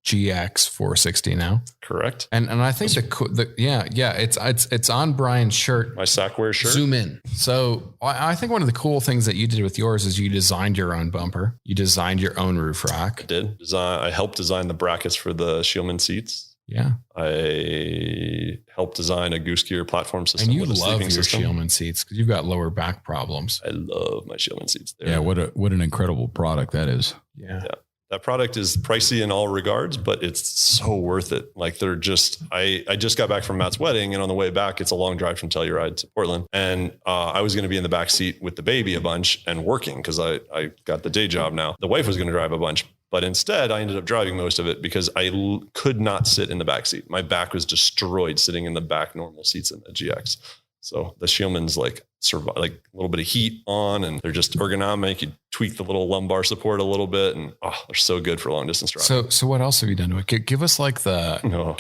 GX 460 now, correct? And I think it's on Bryan's shirt. My Sackwear shirt. Zoom in. So I think one of the cool things that you did with yours is you designed your own bumper. You designed your own roof rack. I did. I helped design the brackets for the Scheelman seats. Yeah. I helped design a goose gear platform system. And you love your Scheelman seats because you've got lower back problems. I love my Scheelman seats. Yeah. What an incredible product that is. Yeah. That product is pricey in all regards, but it's so worth it. They're just, I just got back from Matt's wedding, and on the way back, it's a long drive from Telluride to Portland. And I was going to be in the back seat with the baby a bunch and working because I got the day job now. The wife was going to drive a bunch, but instead I ended up driving most of it because I could not sit in the back seat. My back was destroyed sitting in the back normal seats in the GX. So the Scheelman's like a little bit of heat on, and they're just ergonomic. You tweak the little lumbar support a little bit, and they're so good for long distance driving. So what else have you done to it? Give us I'm going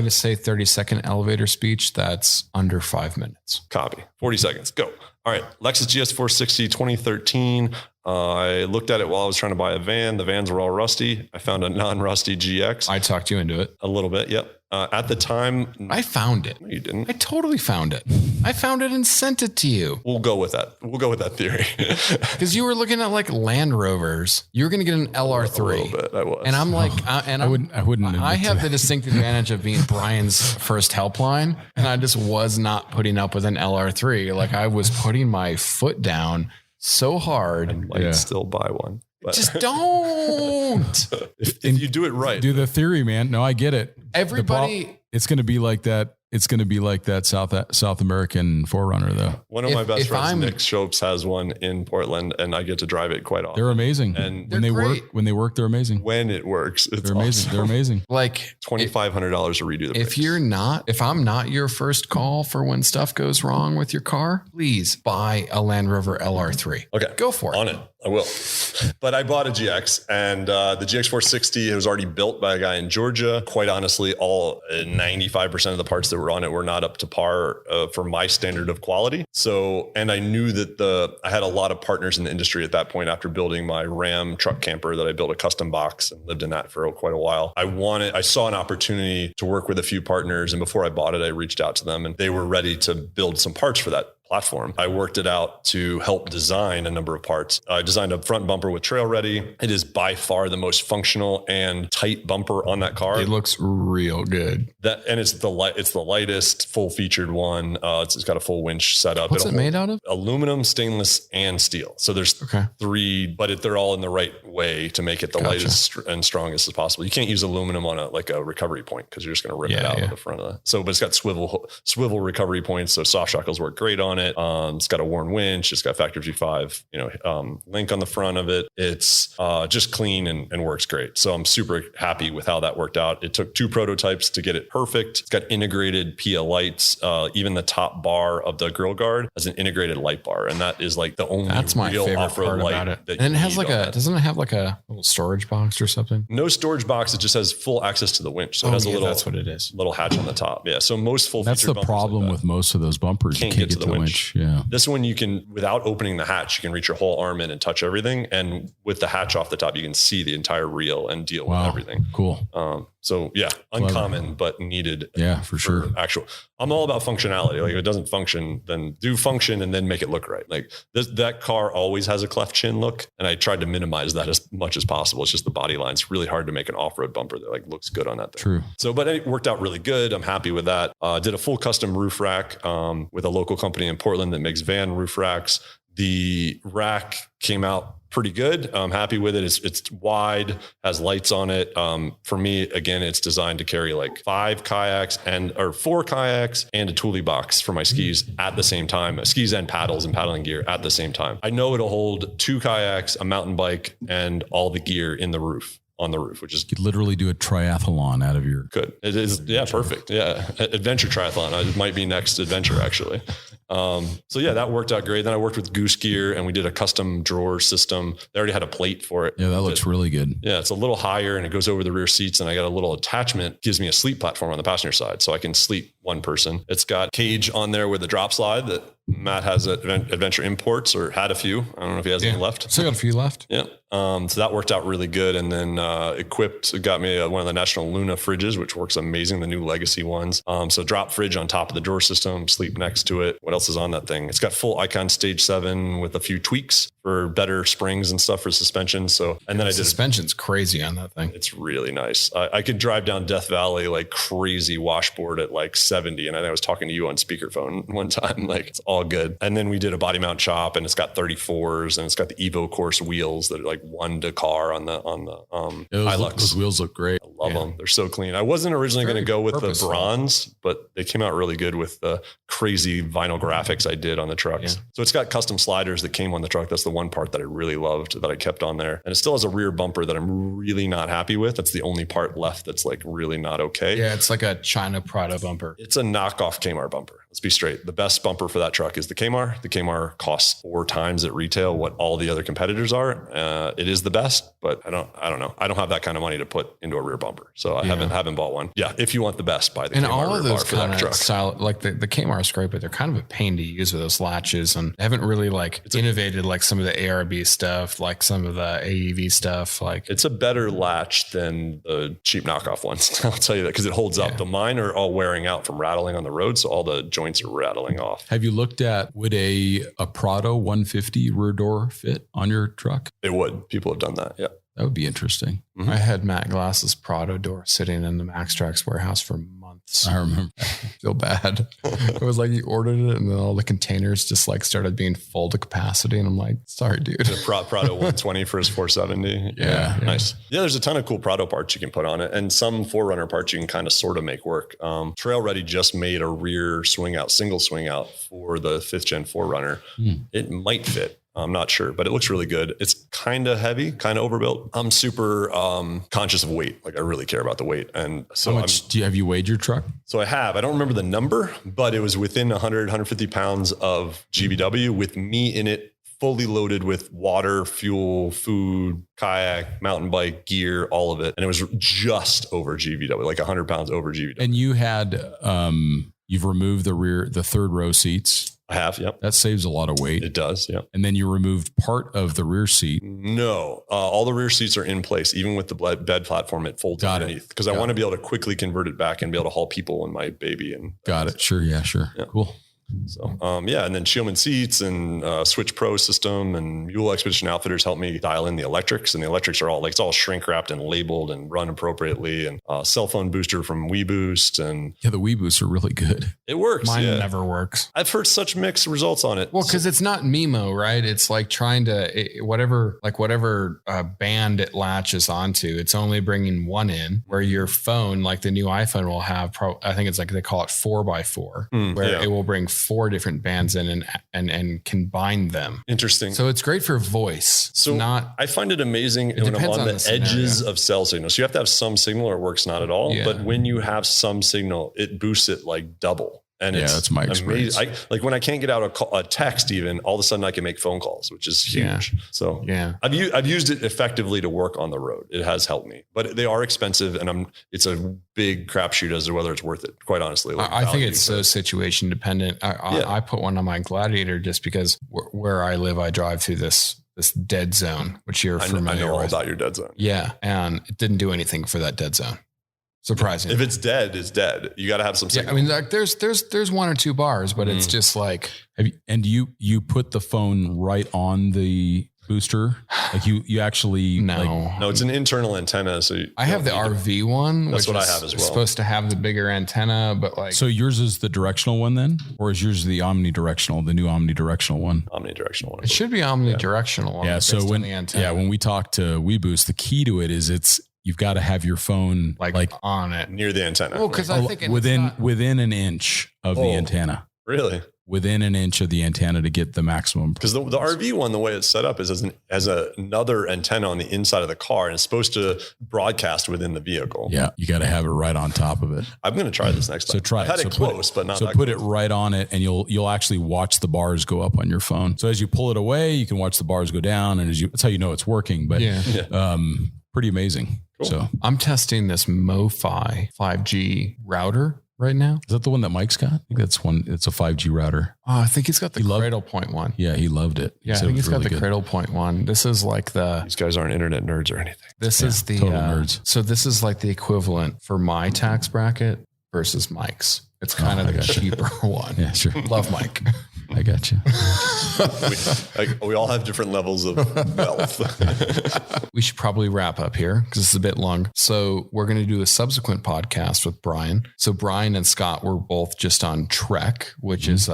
to say 30-second elevator speech. That's under 5 minutes. Copy. 40 seconds. Go. All right. Lexus GS460 2013. I looked at it while I was trying to buy a van. The vans were all rusty. I found a non-rusty GX. I talked you into it. A little bit. Yep. At the time, I found it. No, you didn't. I totally found it. I found it and sent it to you. We'll go with that. We'll go with that theory. Because you were looking at like Land Rovers. You were going to get an LR3. A little bit. I was. And I'm like, I wouldn't. I have the distinct advantage of being Bryan's first helpline, and I just was not putting up with an LR3. Like I was putting my foot down so hard. I might still buy one. But just don't. if you do it right. Do the theory, man. No, I get it. Everybody. It's going to be like that. It's going to be like that South American 4Runner though. One of my best friends, Nick Shopes, has one in Portland, and I get to drive it quite often. They're amazing. And when they work, they're amazing. When it works, they're amazing. Awesome. They're amazing. Like $2,500 to redo the brakes. If I'm not your first call for when stuff goes wrong with your car, please buy a Land Rover LR3. Okay. Go for it. On it. I will. But I bought a GX, and the GX460, it was already built by a guy in Georgia. Quite honestly, all 95% of the parts that were on it were not up to par for my standard of quality. So, and I knew that I had a lot of partners in the industry at that point after building my Ram truck camper that I built a custom box and lived in that for quite a while. I saw an opportunity to work with a few partners, and before I bought it, I reached out to them, and they were ready to build some parts for that platform. I worked it out to help design a number of parts. I designed a front bumper with Trail Ready. It is by far the most functional and tight bumper on that car. It looks real good. And it's the lightest, full featured one. It's got a full winch setup. What's it made out of? Aluminum, stainless, and steel. So there's three, but they're all in the right way to make it the lightest and strongest as possible. You can't use aluminum on a recovery point because you're just going to rip it out of the front of that. So, but it's got swivel recovery points. So soft shackles work great on it. It's got a Warn winch. It's got Factor G5, link on the front of it. It's just clean and works great. So I'm super happy with how that worked out. It took 2 prototypes to get it perfect. It's got integrated PL lights. Even the top bar of the grill guard has an integrated light bar, and that is like the only real off-road light about it. And it has doesn't it have like a little storage box or something? No storage box. It just has full access to the winch. So it has that's what it is. Little hatch on the top. Yeah. So most full. That's the problem with most of those bumpers. You can't get to the winch. Yeah. This one you can, without opening the hatch, you can reach your whole arm in and touch everything. And with the hatch off the top, you can see the entire reel and deal with everything. Cool. So yeah, uncommon, but needed. Yeah, for sure. I'm all about functionality. Like if it doesn't function, then do function and then make it look right. Like that car always has a cleft chin look. And I tried to minimize that as much as possible. It's just the body line. It's really hard to make an off-road bumper that like looks good on that thing. True. So, but it worked out really good. I'm happy with that. Did a full custom roof rack with a local company in Portland that makes van roof racks. The rack came out pretty good. I'm happy with it. It's wide, has lights on it. For me, again, it's designed to carry like 4 kayaks and a Thule box for my skis at the same time, skis and paddles and paddling gear at the same time. I know it'll hold 2 kayaks, a mountain bike, and all the gear on the roof, which is you could literally do a triathlon out of your. Good. It is. Yeah. Perfect. Yeah. Adventure triathlon. It might be next adventure actually. So yeah, that worked out great. Then I worked with Goose Gear and we did a custom drawer system. They already had a plate for it. Yeah. That looks really good. Yeah. It's a little higher and it goes over the rear seats, and I got a little attachment, gives me a sleep platform on the passenger side. So I can sleep one person. It's got cage on there with a drop slide that Matt has at Adventure Imports, or had a few. I don't know if he has any left. Still got a few left. Yeah. So that worked out really good. And then Equipped got me one of the National Luna fridges, which works amazing, the new legacy ones. So drop fridge on top of the drawer system, sleep next to it. What else is on that thing? It's got full Icon Stage 7 with a few tweaks for better springs and stuff for suspension. So, and then suspension's crazy on that thing. It's really nice. I could drive down Death Valley like crazy washboard at like 70. And I was talking to you on speakerphone one time, like it's all good. And then we did a body mount chop, and it's got 34s, and it's got the Evo Course wheels that are like 1 to car on the Hilux. Those wheels look great. I Love them. They're so clean. I wasn't originally going to go with the bronze, but they came out really good with the crazy vinyl graphics I did on the trucks. Yeah. So it's got custom sliders that came on the truck. That's the one part that I really loved that I kept on there. And it still has a rear bumper that I'm really not happy with. That's the only part left that's like really not okay. Yeah, it's like a China Prado bumper. It's a knockoff Kmart bumper. Let's be straight. The best bumper for that truck is the Kmart. The Kmart costs 4 times at retail what all the other competitors are. It is the best, but I don't know. I don't have that kind of money to put into a rear bumper. So I haven't bought one. Yeah. If you want the best, buy the and Kmart all of those for that truck. Style, like the Kmart is great, but they're kind of a pain to use with those latches, and they haven't really innovated like some of the ARB stuff, like some of the AEV stuff. Like it's a better latch than the cheap knockoff ones. I'll tell you that because it holds up. The mine are all wearing out from rattling on the road. So all the joints are rattling off. Have you looked at, would a Prado 150 rear door fit on your truck? It would. People have done that. Yeah. That would be interesting. Mm-hmm. I had Matt Glass's Prado door sitting in the Max Trax warehouse for months. I remember. I feel bad. It was like you ordered it and then all the containers just like started being full to capacity. And I'm like, sorry, dude. The Prado 120 for his 470. Yeah. Nice. Yeah, there's a ton of cool Prado parts you can put on it. And some 4Runner parts you can kind of sort of make work. Trail Ready just made a rear single swing out for the 5th gen 4Runner. It might fit. I'm not sure, but it looks really good. It's kind of heavy, kind of overbuilt. I'm super conscious of weight. Like I really care about the weight. And so how much have you weighed your truck? So I have. I don't remember the number, but it was within 100, 150 pounds of GVW with me in it, fully loaded with water, fuel, food, kayak, mountain bike, gear, all of it. And it was just over GVW, like 100 pounds over GVW. And you had, you've removed the third row seats. I have, yep. That saves a lot of weight. It does, yeah. And then you removed part of the rear seat. No, all the rear seats are in place. Even with the bed platform, it folds underneath because I want to be able to quickly convert it back and be able to haul people and my baby. And got it. Sure. Yeah, sure. Yeah. Cool. So, and then Scheelman seats and Switch Pro system and Mule Expedition Outfitters helped me dial in the electrics, and the electrics are all like, it's all shrink wrapped and labeled and run appropriately, and cell phone booster from WeBoost. And yeah, the WeBoosts are really good. It works. Mine never works. I've heard such mixed results on it. Well, cause it's not MIMO, right? It's like trying to, whatever band it latches onto, it's only bringing one in, where your phone, like the new iPhone will have, I think it's like, they call it 4x4, where it will bring 4 different bands in and combine them. Interesting. So it's great for voice. So I find it amazing when I'm on the edges of cell signal. So you have to have some signal or it works not at all. Yeah. But when you have some signal, it boosts it like double. And that's my experience. Like when I can't get out a text, even all of a sudden I can make phone calls, which is huge. Yeah. So I've used it effectively to work on the road. It has helped me, but they are expensive, and it's a big crapshoot as to whether it's worth it. Quite honestly, I think it's so situation dependent. I put one on my Gladiator just because where I live, I drive through this dead zone, which you're familiar with. I know all about your dead zone. Yeah, and it didn't do anything for that dead zone. Surprising. If it's dead, it's dead. You got to have some signal. Yeah, I mean, like there's 1 or 2 bars, but it's just like. You put the phone right on the booster? Like you actually no, it's an internal antenna. So I have the RV one. That's what I have as well. It's supposed to have the bigger antenna, but like. So yours is the directional one then, or is yours the omnidirectional, the new omnidirectional one? Omnidirectional one. It should be omnidirectional one. Yeah. So when we talk to WeBoost, the key to it is you've got to have your phone like on it near the antenna. Well, because I think within an inch of the antenna. Really? Within an inch of the antenna to get the maximum. Because the RV one, the way it's set up is as another antenna on the inside of the car, and it's supposed to broadcast within the vehicle. Yeah, you got to have it right on top of it. I'm going to try this next time. So try it. I've had it close, but not so that put close. it right on it, and you'll actually watch the bars go up on your phone. So as you pull it away, you can watch the bars go down, and that's how you know it's working. But pretty amazing. Cool. So I'm testing this MoFi 5G router right now. Is that the one that Mike's got? I think that's one. It's a 5G router. Oh, I think he's got the Cradle Point one. Yeah, he loved it. Yeah, I think he's got the Cradle Point one. This is like these guys aren't internet nerds or anything. This is the total nerds. So this is like the equivalent for my tax bracket versus Mike's. It's kind of the cheaper one. Yeah, sure. Love Mike. I got you. we all have different levels of wealth. We should probably wrap up here because it's a bit long. So we're going to do a subsequent podcast with Bryon. So Bryon and Scott were both just on Trek, which is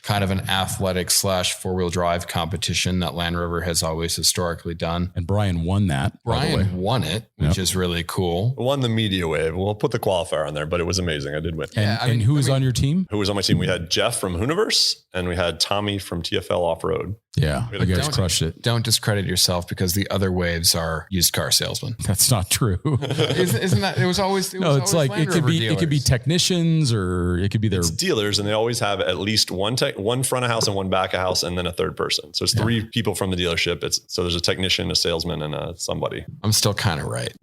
kind of an athletic / 4-wheel drive competition that Land Rover has always historically done. And Bryon won that. Bryon won it, which is really cool. Won the media wave. We'll put the qualifier on there, but it was amazing. I did win. And who was on your team? Who was on my team? We had Jeff from Hooniverse and we had Tommy from TFL Off-Road. Yeah, you guys crushed it. Don't discredit yourself because the other waves are used car salesmen. That's not true. Isn't that? It was always. It's like it could be technicians or it could be their dealers, and they always have at least one front of house and one back of house, and then a third person. So it's 3 people from the dealership. So there's a technician, a salesman, and somebody. I'm still kind of right.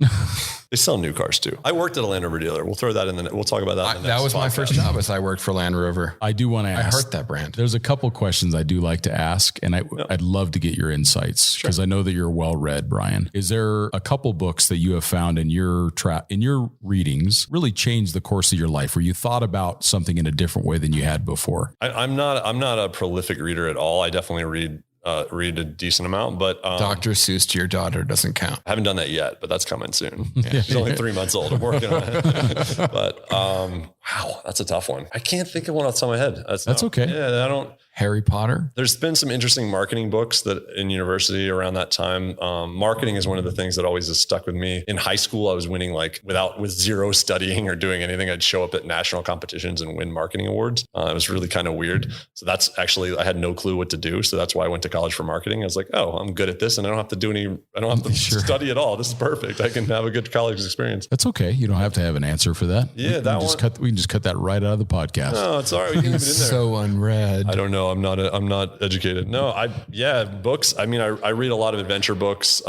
They sell new cars too. I worked at a Land Rover dealer. We'll throw that in. We'll talk about that. That was my first job. As I worked for Land Rover. I do want to ask. I heard that brand. There's a couple questions I do like to ask, and I'd love to get your insights because I know that you're well read, Bryon. Is there a couple books that you have found in your readings really changed the course of your life, where you thought about something in a different way than you had before? I'm not a prolific reader at all. I definitely read a decent amount, but Dr. Seuss to your daughter doesn't count. I haven't done that yet, but that's coming soon. She's only 3 months old. I'm working on it. But wow, that's a tough one. I can't think of one off the top of my head. That's okay. Yeah, I don't. Harry Potter. There's been some interesting marketing books that in university around that time. Marketing is one of the things that always has stuck with me. In high school, I was winning with zero studying or doing anything. I'd show up at national competitions and win marketing awards. It was really kind of weird. So that's actually, I had no clue what to do. So that's why I went to college for marketing. I was like, oh, I'm good at this and I don't have to study at all. This is perfect. I can have a good college experience. That's okay. You don't have to have an answer for that. Yeah, we can just cut that right out of the podcast. No, it's all right. We can leave it in there. So unread. I don't know. I'm not educated. No, books. I mean, I read a lot of adventure books. Is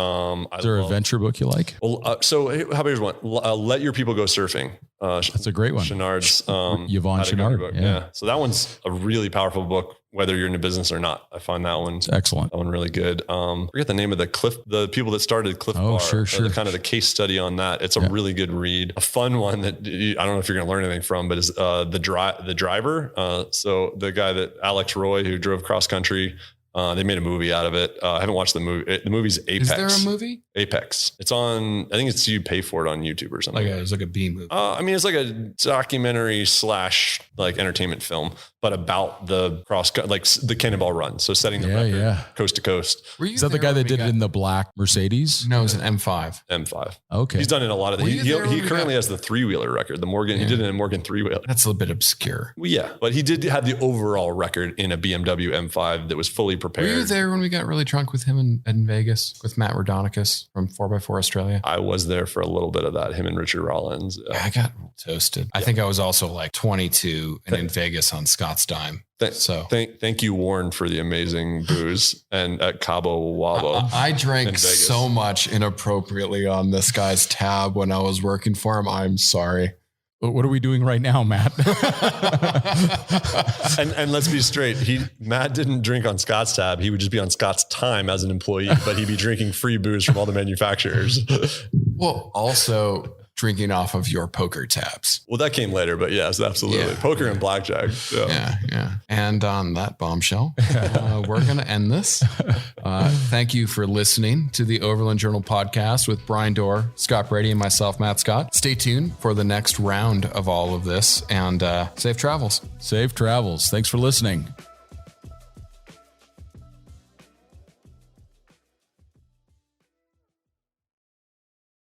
there an adventure book you like? Well, so how about here's one? Let Your People Go Surfing. That's a great one. Chenard's Yvonne Chenard book. Yeah. So that one's a really powerful book, whether you're in a business or not. I find that one excellent. That one really good. Forget the name of the people that started Cliff Bar. Sure. Kind of the case study on that. It's a really good read. A fun one that I don't know if you're going to learn anything from, but is the driver. So the guy that Alex Roy, who drove cross country. They made a movie out of it. I haven't watched the movie. The movie's Apex. Is there a movie? Apex. It's on, I think you pay for it on YouTube or something. It's like a B movie. I mean, it's like a documentary / entertainment film, but about the the Cannonball Run. So setting the record coast to coast. Is that the guy that did it in the black Mercedes? No, it's an M5. M5. Okay. He's done it in a lot of He currently has the 3-wheeler record. The Morgan, he did it in a Morgan 3-wheeler. That's a little bit obscure. Well, yeah, but he did have the overall record in a BMW M5 that was fully prepared. Were you there when we got really drunk with him in Vegas with Matt Rodonicus from 4x4 Australia? I was there for a little bit of that, him and Richard Rollins. I got toasted. I think I was also like 22 and in Vegas on Scott's dime. Thank you, Warren, for the amazing booze and at Cabo Wabo. I drank so much inappropriately on this guy's tab when I was working for him. I'm sorry. What are we doing right now, Matt? and let's be straight. Matt didn't drink on Scott's tab. He would just be on Scott's time as an employee, but he'd be drinking free booze from all the manufacturers. Well, also drinking off of your poker tabs. Well, that came later, but yes, absolutely. Yeah. Poker and blackjack. Yeah. And on that bombshell, we're going to end this. Thank you for listening to the Overland Journal podcast with Bryon Dorr, Scott Brady, and myself, Matt Scott. Stay tuned for the next round of all of this and safe travels. Safe travels. Thanks for listening.